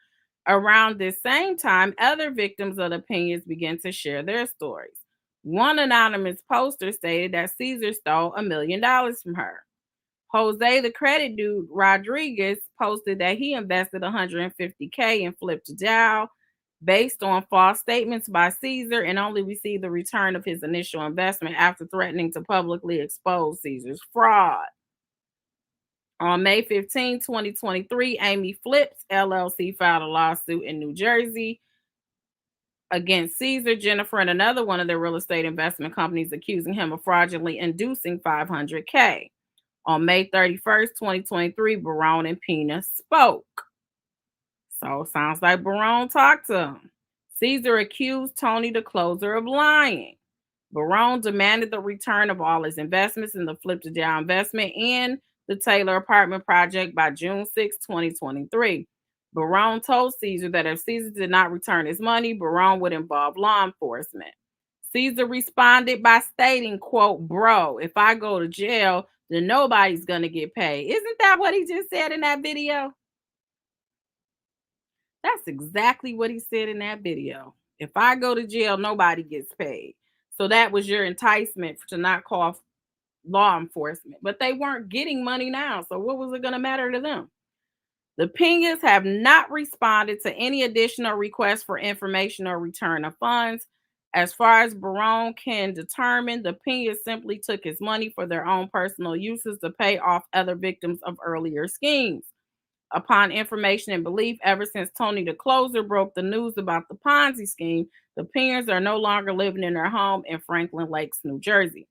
Around this same time, other victims of the opinions began to share their stories. One anonymous poster stated that Cesar stole $1 million from her. Jose, the credit dude Rodriguez, posted that he invested $150K and flipped a Dow based on false statements by Cesar and only received the return of his initial investment after threatening to publicly expose Cesar's fraud. On May 15, 2023, Amy Flips LLC filed a lawsuit in New Jersey against Cesar, Jennifer, and another one of their real estate investment companies, accusing him of fraudulently inducing $500K. On May 31st, 2023, Barone and Pina spoke. So sounds like Barone talked to him. Cesar accused Tony the Closer of lying. Barone demanded the return of all his investments in the Flip to Down investment and the Taylor apartment project by June 6, 2023. Barone told Cesar that if Cesar did not return his money, Barone would involve law enforcement. Cesar responded by stating, quote, "Bro, if I go to jail, then nobody's going to get paid." Isn't that what he just said in that video? That's exactly what he said in that video. If I go to jail, nobody gets paid. So that was your enticement to not call law enforcement. But they weren't getting money now. So what was it going to matter to them? The Pinas have not responded to any additional requests for information or return of funds. As far as Barone can determine, the Pinas simply took his money for their own personal uses to pay off other victims of earlier schemes. Upon information and belief, ever since Tony the Closer broke the news about the Ponzi scheme, the Pinas are no longer living in their home in Franklin Lakes, New Jersey.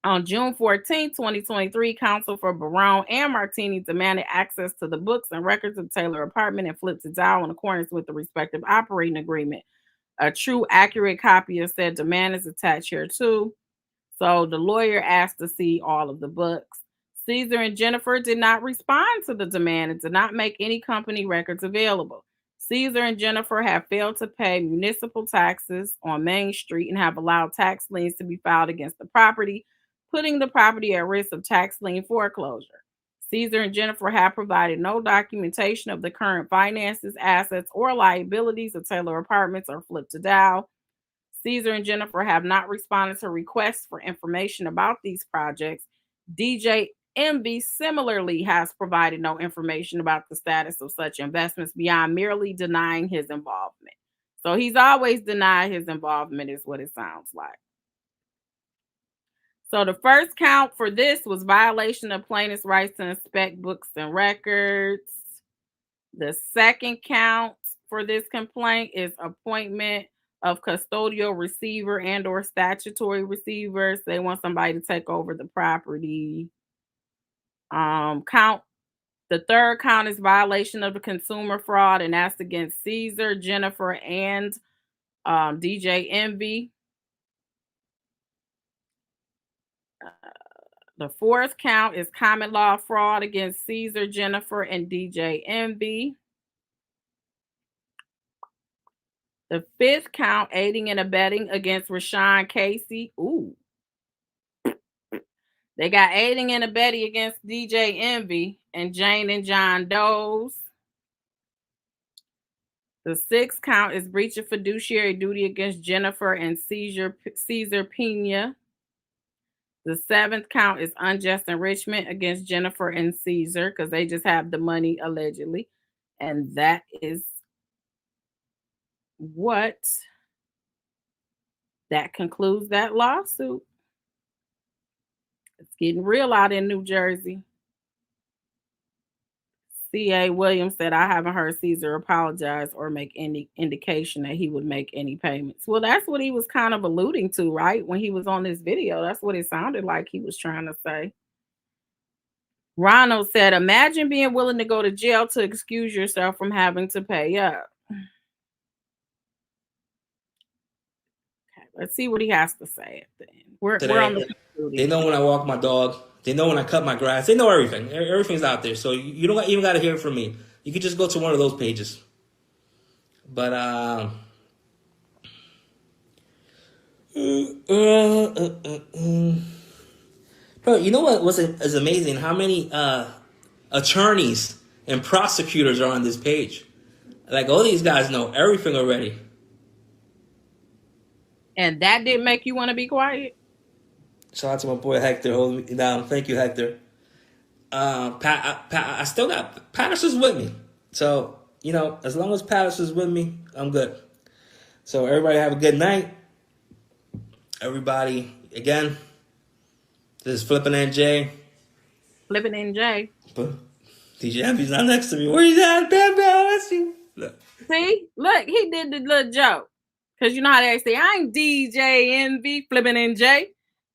On June 14, 2023, counsel for Barone and Martini demanded access to the books and records of Taylor apartment and flipped it down in accordance with the respective operating agreement. A true, accurate copy of said demand is attached here too. So the lawyer asked to see all of the books. Cesar and Jennifer did not respond to the demand and did not make any company records available. Cesar and Jennifer have failed to pay municipal taxes on Main Street and have allowed tax liens to be filed against the property, putting the property at risk of tax lien foreclosure. Cesar and Jennifer have provided no documentation of the current finances, assets, or liabilities of Taylor Apartments or Flip to Dow. Cesar and Jennifer have not responded to requests for information about these projects. DJ MB similarly has provided no information about the status of such investments beyond merely denying his involvement. So he's always denied his involvement, is what it sounds like. So the first count for this was violation of plaintiff's rights to inspect books and records. The second count for this complaint is appointment of custodial receiver and or statutory receivers. They want somebody to take over the property. The third count is violation of the consumer fraud, and that's against Cesar, Jennifer, and DJ Envy. The fourth count is common law fraud against Cesar, Jennifer, and DJ Envy. The fifth count, aiding and abetting against Rashawn Casey. Ooh. They got aiding and abetting against DJ Envy and Jane and John Doe's. The sixth count is breach of fiduciary duty against Jennifer and Cesar Pina. The 7th count is unjust enrichment against Jennifer and Cesar because they just have the money allegedly. And that is what that concludes that lawsuit. It's getting real out in New Jersey. C.A. Williams said, I haven't heard Cesar apologize or make any indication that he would make any payments. Well, that's what he was kind of alluding to, right? When he was on this video, that's what it sounded like he was trying to say. Ronald said, imagine being willing to go to jail to excuse yourself from having to pay up. Okay, let's see what he has to say at the end. We're on the They know when I walk my dog. They know when I cut my grass. They know everything. Everything's out there. So you don't even got to hear it from me. You can just go to one of those pages. But bro, you know what is amazing? How many attorneys and prosecutors are on this page? Like, all these guys know everything already. And that didn't make you want to be quiet? Shout out to my boy Hector holding me down. Thank you, Hector. I still got Patterson's with me. So, you know, as long as Patterson's with me, I'm good. So everybody have a good night. Everybody, again, this is Flippin' NJ. Flippin' NJ. DJ Envy's not next to me. Where you at, Bam Bam? That's you. Look. See? Look, he did the little joke. Because you know how they say, I'm DJ Envy, Flippin' NJ.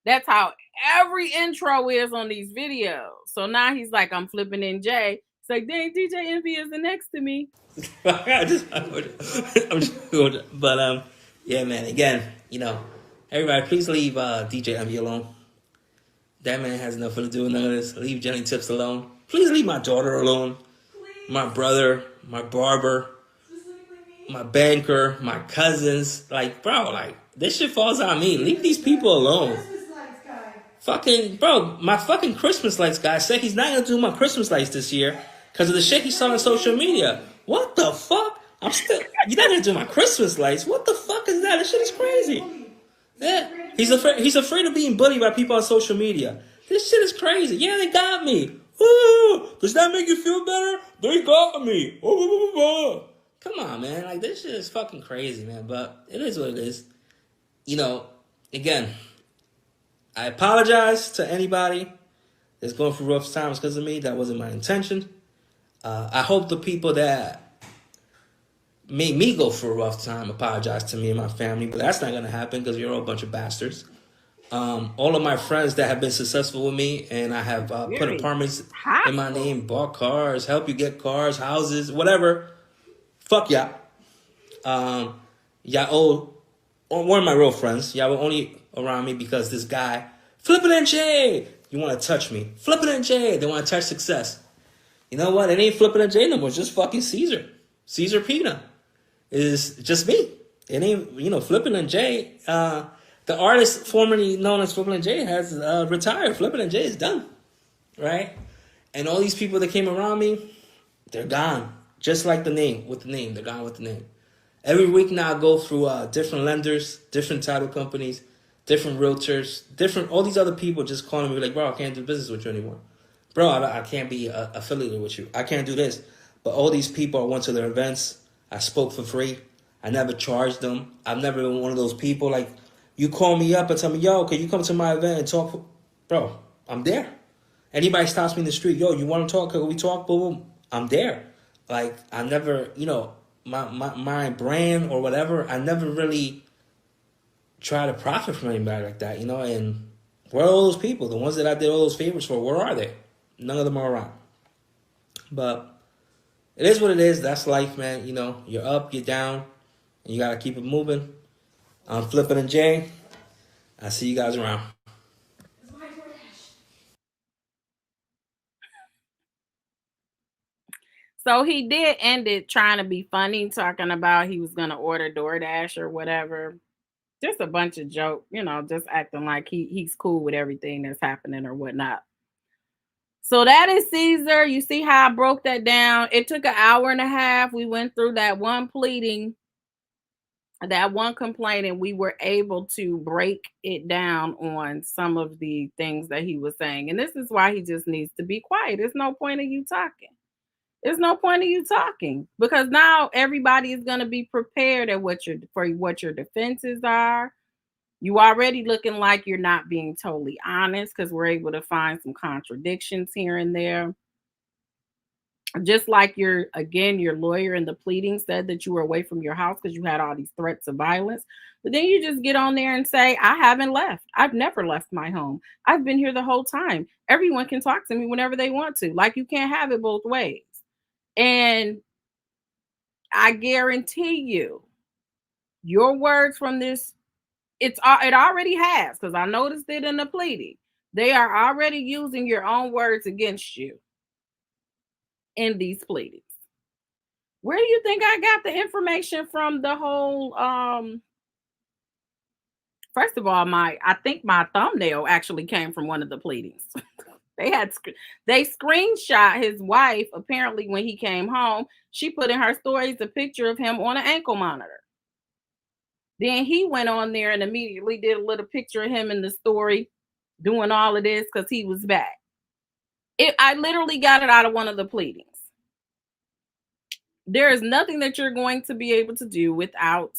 That's how every intro is on these videos. So now he's like, I'm Flippin' NJ. It's like, dang, DJ Envy isn't next to me. I'm just good. But, yeah, man, again, you know, everybody, please leave DJ Envy alone. That man has nothing to do with none of this. Leave Jenny Tips alone. Please leave my daughter alone. Please. My brother, my barber, my banker, my cousins. Like, bro, like, this shit falls on me. Leave these people alone. Fucking, bro, my fucking Christmas lights guy said he's not gonna do my Christmas lights this year because of the shit he saw on social media. What the fuck? You're not gonna do my Christmas lights? What the fuck is that? This shit is crazy. Yeah, he's afraid of being bullied by people on social media. This shit is crazy. Yeah, they got me. Ooh, does that make you feel better? They got me. Come on, man. Like, this shit is fucking crazy, man. But it is what it is. You know, again, I apologize to anybody that's going through rough times because of me. That wasn't my intention. I hope the people that made me go through a rough time apologize to me and my family, but that's not going to happen because you're all a bunch of bastards. All of my friends that have been successful with me, and I have put apartments in my name, bought cars, help you get cars, houses, whatever. Fuck y'all. Y'all one of my real friends. Y'all were only around me because this guy, Flippin' NJ, you want to touch me. Flippin' NJ, they want to touch success. You know what? It ain't Flippin' NJ no more. It's just fucking Cesar. Cesar Pina. Is just me. It ain't, you know, Flippin' NJ. The artist formerly known as Flippin' NJ has retired. Flippin' NJ is done. Right? And all these people that came around me, they're gone. Just like the name, with the name. They're gone with the name. Every week now I go through different lenders, different title companies, different realtors, all these other people just calling me like, bro, I can't do business with you anymore. Bro, I can't be affiliated with you. I can't do this. But all these people, I went to their events. I spoke for free. I never charged them. I've never been one of those people like, you call me up and tell me, yo, can you come to my event and talk? Bro, I'm there. Anybody stops me in the street, yo, you want to talk? Can we talk? Boom, boom. I'm there. Like, I never, you know, my brand or whatever, I never really try to profit from anybody like that, you know? And where are all those people? The ones that I did all those favors for, where are they? None of them are around. But it is what it is. That's life, man. You know, you're up, you're down, and you got to keep it moving. I'm Flippin' NJ. I'll see you guys around. So he did end it trying to be funny, talking about he was going to order DoorDash or whatever. Just a bunch of joke, you know, just acting like he's cool with everything that's happening or whatnot. So that is Cesar. You see how I broke that down? It took an hour and a half. We went through that one pleading. that one complaint, and we were able to break it down on some of the things that he was saying. And this is why he just needs to be quiet. There's no point in you talking. There's no point in you talking, because now everybody is going to be prepared at what your defenses are. You already looking like you're not being totally honest, because we're able to find some contradictions here and there. Just like your lawyer in the pleading said that you were away from your house because you had all these threats of violence. But then you just get on there and say, I haven't left. I've never left my home. I've been here the whole time. Everyone can talk to me whenever they want to. Like, you can't have it both ways. And I guarantee you, your words from this, it already has, because I noticed it in the pleading. They are already using your own words against you in these pleadings. Where do you think I got the information from? The whole first of all, I think my thumbnail actually came from one of the pleadings. They screenshot his wife. Apparently, when he came home, she put in her stories a picture of him on an ankle monitor. Then he went on there and immediately did a little picture of him in the story doing all of this because he was back. I literally got it out of one of the pleadings. There is nothing that you're going to be able to do without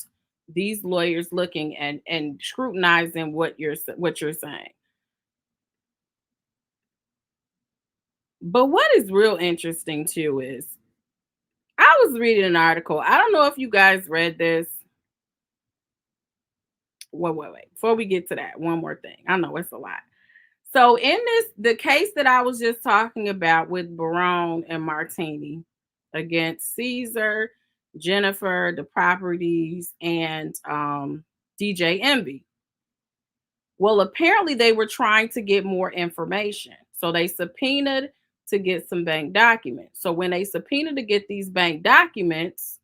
these lawyers looking and scrutinizing what you're saying. But what is real interesting too is, I was reading an article. I don't know if you guys read this. Wait. Before we get to that, one more thing. I know it's a lot. So in the case that I was just talking about with Barone and Martini against Cesar, Jennifer, the properties, and DJ Envy. Well, apparently they were trying to get more information. So they subpoenaed to get some bank documents. So when they subpoenaed to get these bank documents,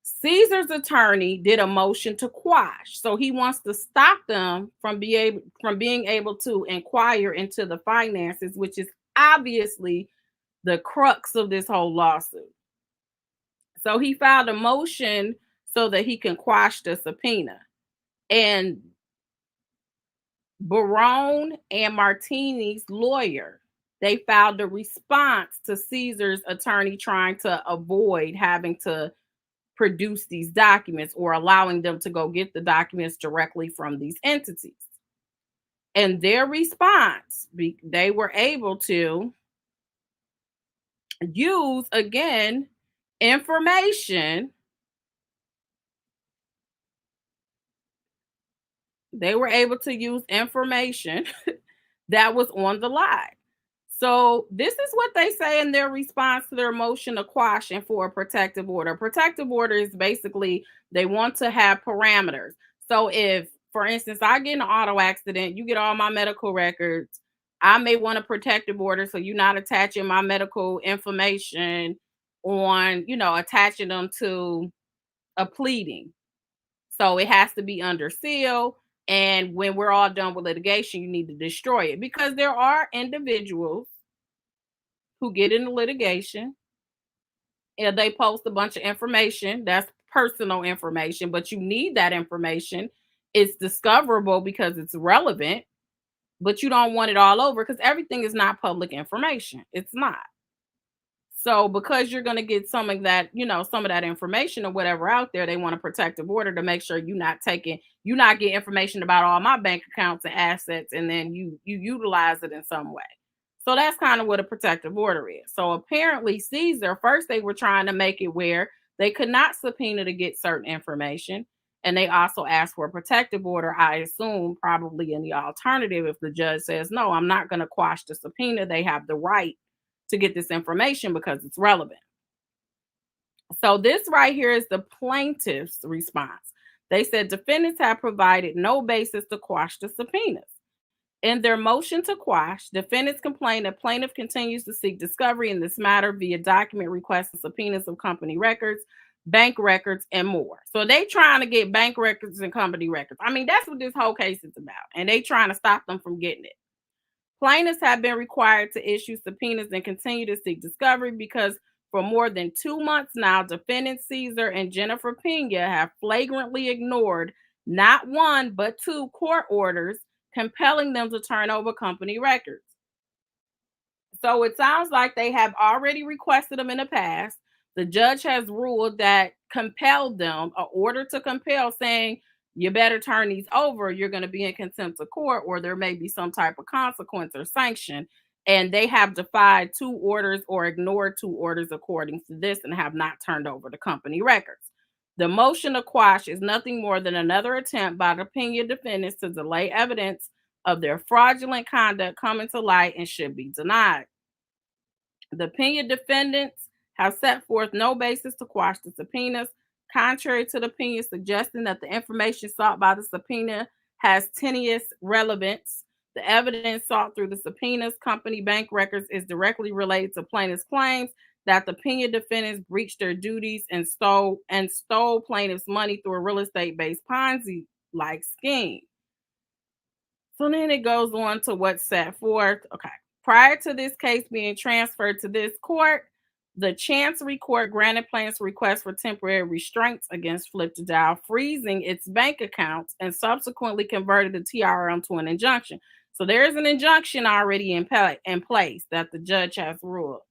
Cesar's attorney did a motion to quash. So he wants to stop them from being able to inquire into the finances, which is obviously the crux of this whole lawsuit. So he filed a motion so that he can quash the subpoena. And Barone and Martini's lawyer, they filed a response to Cesar's attorney trying to avoid having to produce these documents or allowing them to go get the documents directly from these entities. And their response, they were able to use, again, information. They were able to use information that was on the lie. So this is what they say in their response to their motion to quash and for a protective order. Protective order is basically they want to have parameters. So if, for instance, I get in an auto accident, you get all my medical records, I may want a protective order so you're not attaching my medical information on, attaching them to a pleading. So it has to be under seal. And when we're all done with litigation, you need to destroy it, because there are individuals who get into litigation and they post a bunch of information that's personal information, but you need that information. It's discoverable because it's relevant, but you don't want it all over because everything is not public information. It's not. So because you're going to get some of that, some of that information or whatever out there, they want a protective order to make sure you're not getting information about all my bank accounts and assets, and then you utilize it in some way. So that's kind of what a protective order is. So apparently Cesar, first they were trying to make it where they could not subpoena to get certain information. And they also asked for a protective order, I assume, probably in the alternative. If the judge says, no, I'm not going to quash the subpoena, they have the right to get this information because it's relevant. So this right here is the plaintiff's response. They said defendants have provided no basis to quash the subpoenas. In their motion to quash, defendants complain that plaintiff continues to seek discovery in this matter via document requests and subpoenas of company records, bank records, and more. So they trying to get bank records and company records. I mean, that's what this whole case is about. And they trying to stop them from getting it. Plaintiffs have been required to issue subpoenas and continue to seek discovery because For more than 2 months now, defendants Cesar and Jennifer Pina have flagrantly ignored not one, but 2 court orders compelling them to turn over company records. So it sounds like they have already requested them in the past. The judge has ruled that compelled them, an order to compel, saying you better turn these over. You're going to be in contempt of court, or there may be some type of consequence or sanction. And they have defied 2 orders or ignored 2 orders according to this and have not turned over the company records. The motion to quash is nothing more than another attempt by the Pena defendants to delay evidence of their fraudulent conduct coming to light and should be denied. The Pena defendants have set forth no basis to quash the subpoenas, contrary to the Pena suggesting that the information sought by the subpoena has tenuous relevance. The evidence sought through the subpoenas, company bank records, is directly related to plaintiffs' claims that the Pena defendants breached their duties and stole plaintiffs' money through a real estate-based Ponzi-like scheme. So then it goes on to what's set forth. Okay. Prior to this case being transferred to this court, the Chancery Court granted plaintiffs' request for temporary restraints against Flip to Dial, freezing its bank accounts, and subsequently converted the TRM to an injunction. So there is an injunction already in place that the judge has ruled.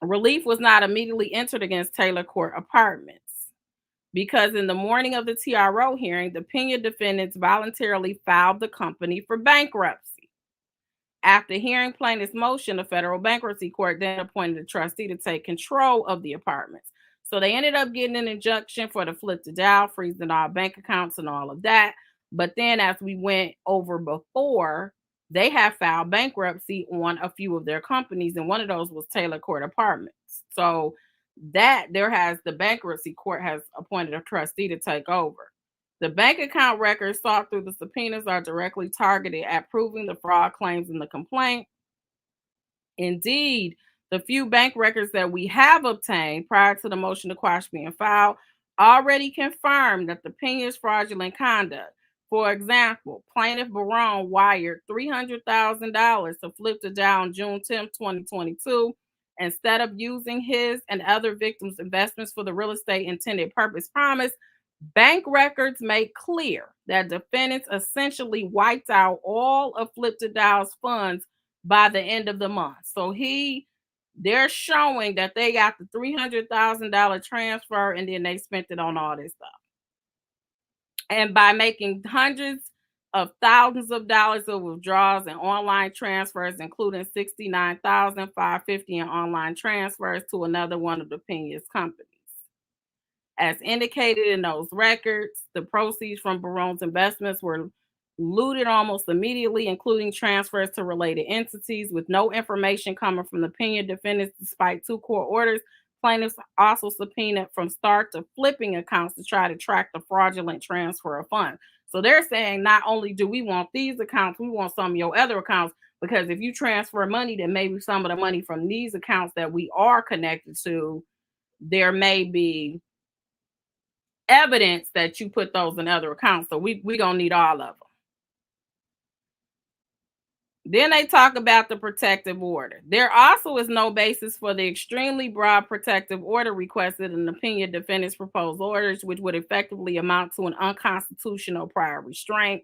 Relief was not immediately entered against Taylor Court Apartments, because in the morning of the TRO hearing, the Pena defendants voluntarily filed the company for bankruptcy. After hearing plaintiff's motion, the federal bankruptcy court then appointed a trustee to take control of the apartments. So they ended up getting an injunction for the Flip to Dial, freezing all bank accounts and all of that. But then, as we went over before, they have filed bankruptcy on a few of their companies, and one of those was Taylor Court Apartments. So that the bankruptcy court has appointed a trustee to take over. The bank account records sought through the subpoenas are directly targeted at proving the fraud claims in the complaint. Indeed, the few bank records that we have obtained prior to the motion to quash being filed already confirmed that the Pena's fraudulent conduct. For example, plaintiff Barone wired $300,000 to Flip to Dial on June 10, 2022. Instead of using his and other victims' investments for the real estate intended purpose promised, bank records make clear that defendants essentially wiped out all of Flip to Dial's funds by the end of the month. So they're showing that they got the $300,000 transfer and then they spent it on all this stuff. And by making hundreds of thousands of dollars of withdrawals and online transfers, including $69,550 in online transfers to another one of the Pena's companies. As indicated in those records, the proceeds from Barone's investments were looted almost immediately, including transfers to related entities, with no information coming from the Pena defendants despite 2 court orders. Plaintiffs also subpoenaed from start to flipping accounts to try to track the fraudulent transfer of funds. So they're saying not only do we want these accounts, we want some of your other accounts, because if you transfer money, then maybe some of the money from these accounts that we are connected to, there may be evidence that you put those in other accounts. So we gonna need all of them. Then they talk about the protective order. There also is no basis for the extremely broad protective order requested in the Pena defendants' proposed orders, which would effectively amount to an unconstitutional prior restraint.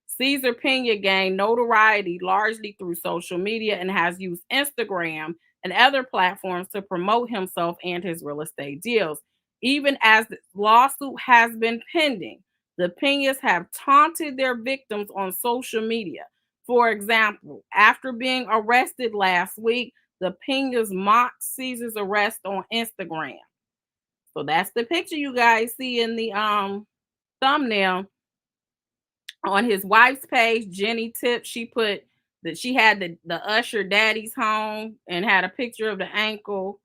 Cesar Pina gained notoriety largely through social media and has used Instagram and other platforms to promote himself and his real estate deals. Even as the lawsuit has been pending, the Penas have taunted their victims on social media. For example, after being arrested last week, the Penas mocked Cesar's arrest on Instagram. So that's the picture you guys see in the thumbnail. On his wife's page, Jenny Tip, she put that she had the Usher Daddy's home and had a picture of the ankle.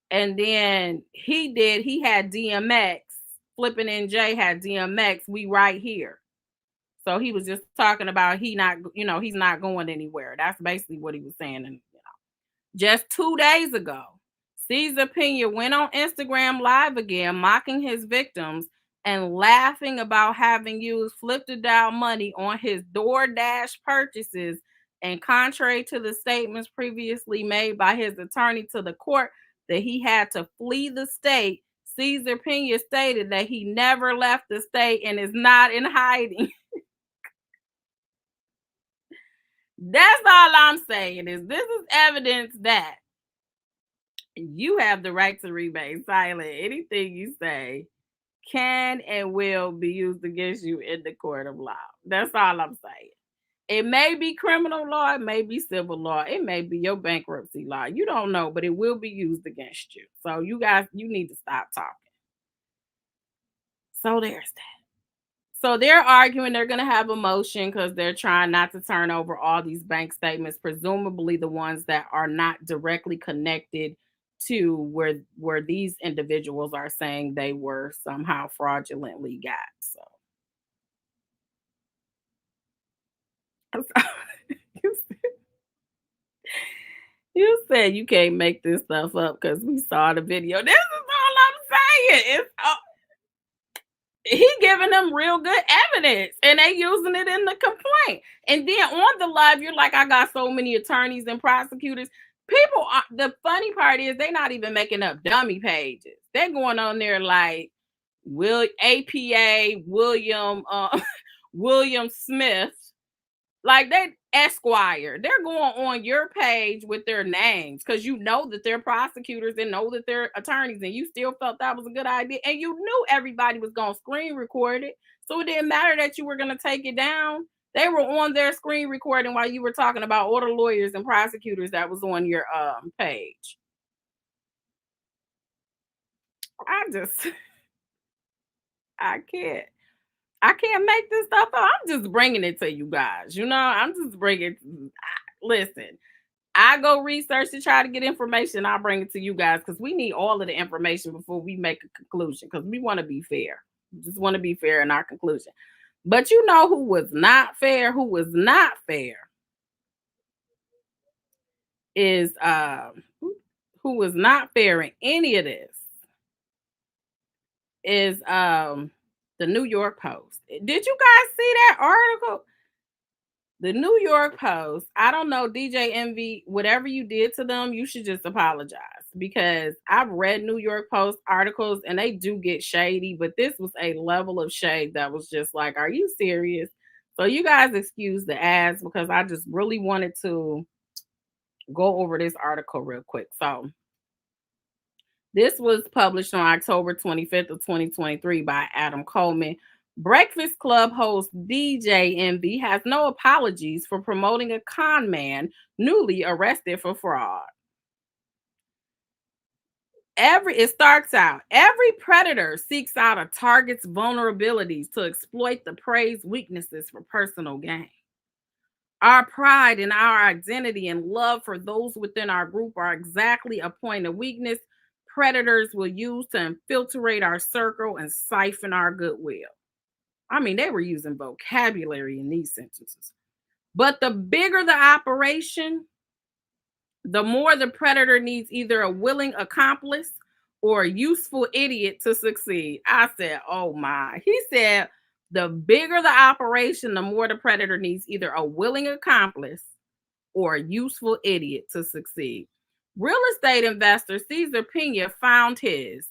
And then he had DMX, Flippin' NJ had DMX, we right here. So he was just talking about he's not going anywhere. That's basically what he was saying. And just 2 days ago, Cesar Pina went on Instagram Live again, mocking his victims and laughing about having used Flip to Dial money on his DoorDash purchases. And contrary to the statements previously made by his attorney to the court, that he had to flee the state, Cesar Pina stated that he never left the state and is not in hiding. That's all I'm saying is this is evidence that you have the right to remain silent. Anything you say can and will be used against you in the court of law. That's all I'm saying. It may be criminal law, it may be civil law, it may be your bankruptcy law. You don't know, but it will be used against you. So you guys, you need to stop talking. So there's that. So they're arguing they're going to have a motion because they're trying not to turn over all these bank statements, presumably the ones that are not directly connected to where these individuals are saying they were somehow fraudulently got. So you said you can't make this stuff up because we saw the video. This is all I'm saying. He giving them real good evidence and they using it in the complaint. And then on the live, you're like, I got so many attorneys and prosecutors. People are, the funny part is they're not even making up dummy pages. They're going on there like APA William Smith, like they Esquire. They're going on your page with their names because you know that they're prosecutors and know that they're attorneys, and you still felt that was a good idea, and you knew everybody was going to screen record it, so it didn't matter that you were going to take it down. They were on their screen recording while you were talking about all the lawyers and prosecutors that was on your page. I can't make this stuff up. I'm just bringing it to you guys. You know, I'm just bringing. Listen, I go research to try to get information. I'll bring it to you guys because we need all of the information before we make a conclusion because we want to be fair. We just want to be fair in our conclusion. But you know who was not fair? Who was not fair is who was not fair in any of this is the New York Post. Did you guys see that article? The New York Post, I don't know, DJ Envy, whatever you did to them, you should just apologize because I've read New York Post articles and they do get shady, but this was a level of shade that was just like, are you serious? So you guys excuse the ads because I just really wanted to go over this article real quick. So this was published on October 25th of 2023 by Adam Coleman. Breakfast Club host DJ Envy has no apologies for promoting a con man newly arrested for fraud. It starts out, every predator seeks out a target's vulnerabilities to exploit the prey's weaknesses for personal gain. Our pride and our identity and love for those within our group are exactly a point of weakness predators will use to infiltrate our circle and siphon our goodwill. I mean, they were using vocabulary in these sentences. But the bigger the operation, the more the predator needs either a willing accomplice or a useful idiot to succeed. I said, oh my. He said, the bigger the operation, the more the predator needs either a willing accomplice or a useful idiot to succeed. Real estate investor Cesar Pina found his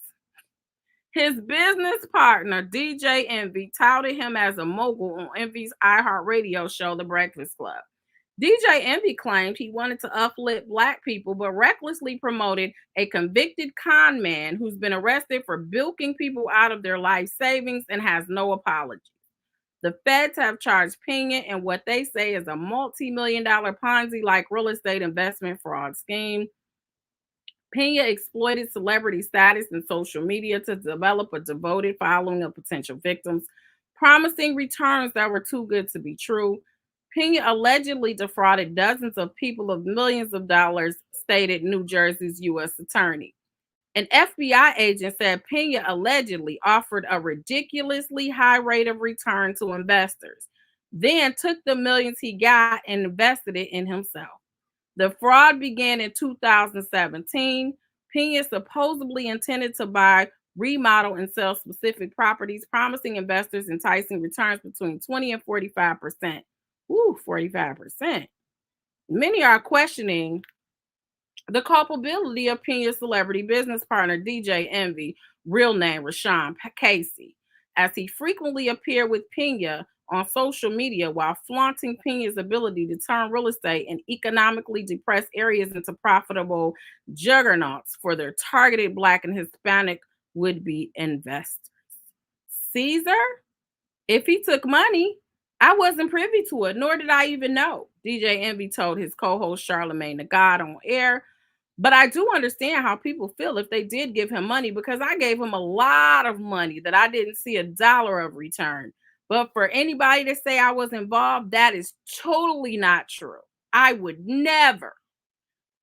business partner, DJ Envy, touted him as a mogul on Envy's iHeartRadio show, The Breakfast Club. DJ Envy claimed he wanted to uplift Black people, but recklessly promoted a convicted con man who's been arrested for bilking people out of their life savings and has no apology. The feds have charged Pina in what they say is a multi-million-dollar Ponzi-like real estate investment fraud scheme. Pina exploited celebrity status and social media to develop a devoted following of potential victims, promising returns that were too good to be true. Pina allegedly defrauded dozens of people of millions of dollars, stated New Jersey's U.S. attorney. An FBI agent said Pina allegedly offered a ridiculously high rate of return to investors, then took the millions he got and invested it in himself. The fraud began in 2017. Pina supposedly intended to buy, remodel, and sell specific properties, promising investors enticing returns between 20 and 45%. Ooh, 45%. Many are questioning The culpability of Pena's celebrity business partner, DJ Envy, real name Rashawn Casey, as he frequently appeared with Pena on social media while flaunting Pena's ability to turn real estate in economically depressed areas into profitable juggernauts for their targeted Black and Hispanic would-be investors. Caesar, if he took money, I wasn't privy to it, nor did I even know. DJ Envy told his co-host Charlemagne the God on air. But I do understand how people feel if they did give him money, because I gave him a lot of money that I didn't see a dollar of return. But for anybody to say I was involved, that is totally not true. I would never.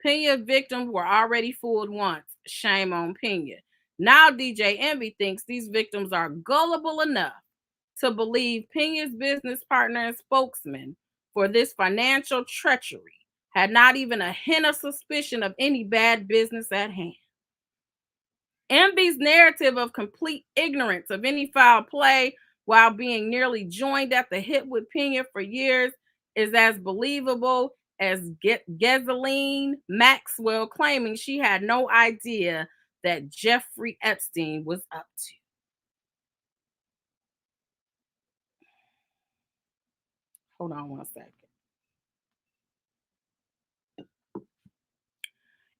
Pena victims were already fooled once. Shame on Pena. Now DJ Envy thinks these victims are gullible enough to believe Pena's business partner and spokesman for this financial treachery had not even a hint of suspicion of any bad business at hand. Envy's narrative of complete ignorance of any foul play while being nearly joined at the hip with Pena for years is as believable as Ghislaine Maxwell claiming she had no idea that Jeffrey Epstein was up to. Hold on one second.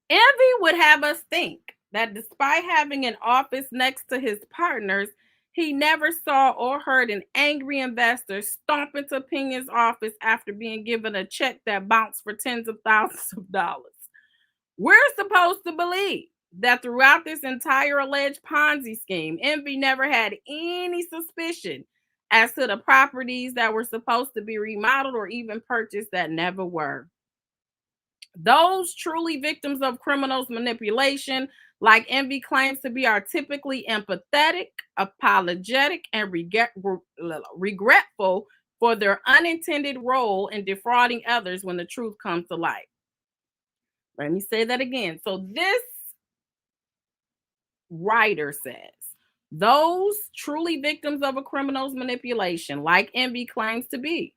Envy would have us think that despite having an office next to his partners, he never saw or heard an angry investor stomp into Pena's office after being given a check that bounced for tens of thousands of dollars. We're supposed to believe that throughout this entire alleged Ponzi scheme, Envy never had any suspicion as to the properties that were supposed to be remodeled or even purchased that never were. Those truly victims of criminals' manipulation, like Envy claims to be, are typically empathetic, apologetic, and regretful for their unintended role in defrauding others when the truth comes to light. Let me say that again. So this writer says, those truly victims of a criminal's manipulation, like Envy claims to be,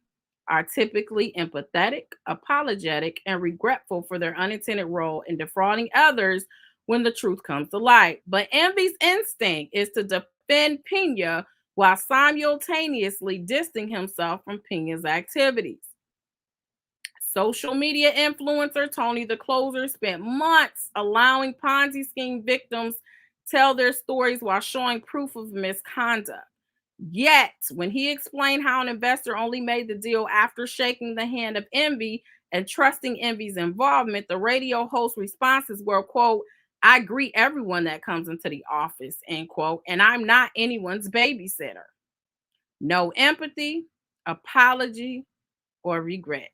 are typically empathetic, apologetic, and regretful for their unintended role in defrauding others when the truth comes to light. But Envy's instinct is to defend Pena while simultaneously distancing himself from Pena's activities. Social media influencer Tony the Closer spent months allowing Ponzi scheme victims tell their stories while showing proof of misconduct. Yet, when he explained how an investor only made the deal after shaking the hand of Envy and trusting Envy's involvement, the radio host's responses were, quote, "I greet everyone that comes into the office," end quote, "and I'm not anyone's babysitter." No empathy, apology, or regret.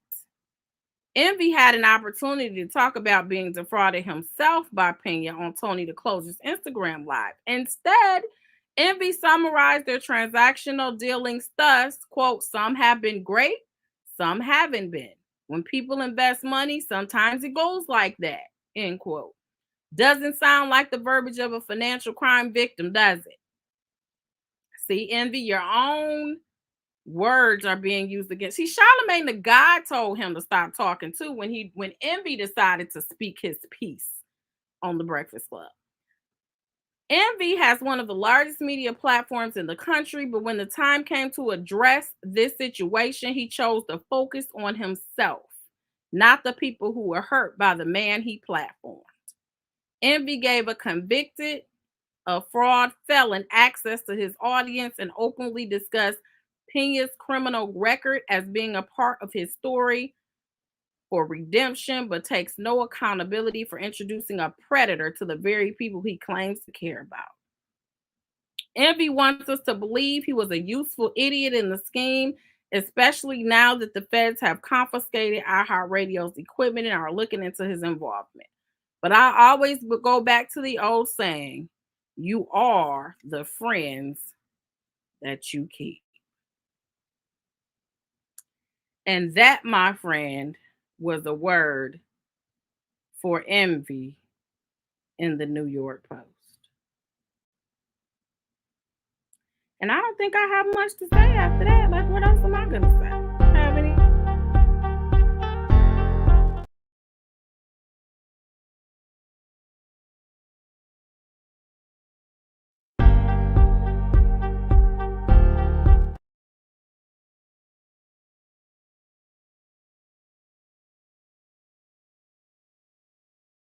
Envy had an opportunity to talk about being defrauded himself by Pena on Tony the Closer's Instagram Live. Instead, Envy summarized their transactional dealings thus, quote, "Some have been great, some haven't been. When people invest money, sometimes it goes like that," end quote. Doesn't sound like the verbiage of a financial crime victim, does it? See, Envy, your own words are being used against. See, Charlemagne the God told him to stop talking too when Envy decided to speak his piece on the Breakfast Club. Envy has one of the largest media platforms in the country, but when the time came to address this situation, he chose to focus on himself, not the people who were hurt by the man he platformed. Envy gave a convicted, a fraud felon access to his audience and openly discussed Pena's criminal record as being a part of his story for redemption, but takes no accountability for introducing a predator to the very people he claims to care about. Envy wants us to believe he was a useful idiot in the scheme, especially now that the feds have confiscated iHeartRadio's equipment and are looking into his involvement. But I always would go back to the old saying, you are the friends that you keep. And that, my friend, was a word for Envy in the New York Post. And I don't think I have much to say after that. Like, what else am I going to say? Have any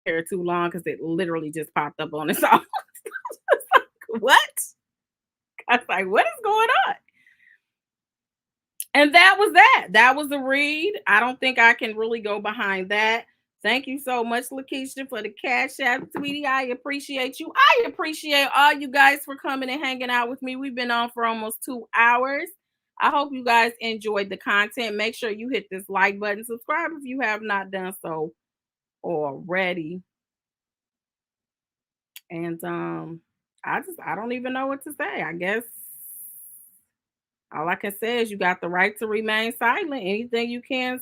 here too long because it literally just popped up on its own. What? I was like, what is going on? And that was that. That was the read. I don't think I can really go behind that. Thank you so much, Lakeisha, for the Cash App, sweetie. I appreciate you. I appreciate all you guys for coming and hanging out with me. We've been on for almost 2 hours. I hope you guys enjoyed the content. Make sure you hit this like button. Subscribe if you have not done so already. And I don't even know what to say. I guess all I can say is you got the right to remain silent. Anything you can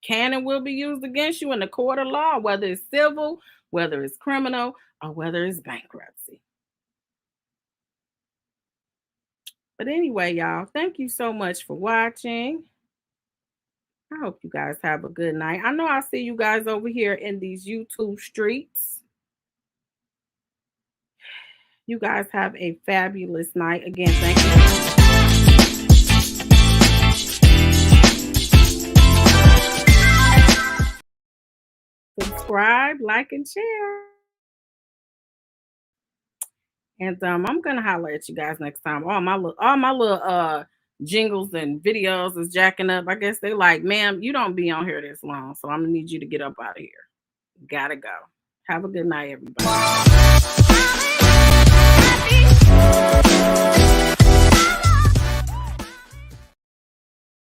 and will be used against you in the court of law, whether it's civil, whether it's criminal, or whether it's bankruptcy. But anyway, y'all, thank you so much for watching. I hope you guys have a good night. I know I see you guys over here in these YouTube streets. You guys have a fabulous night. Again, thank you. Subscribe, like, and share. And I'm gonna holler at you guys next time. All my little jingles and videos is jacking up. I guess they like, ma'am, you don't be on here this long, so I'm gonna need you to get up out of here. Gotta go. Have a good night, everybody.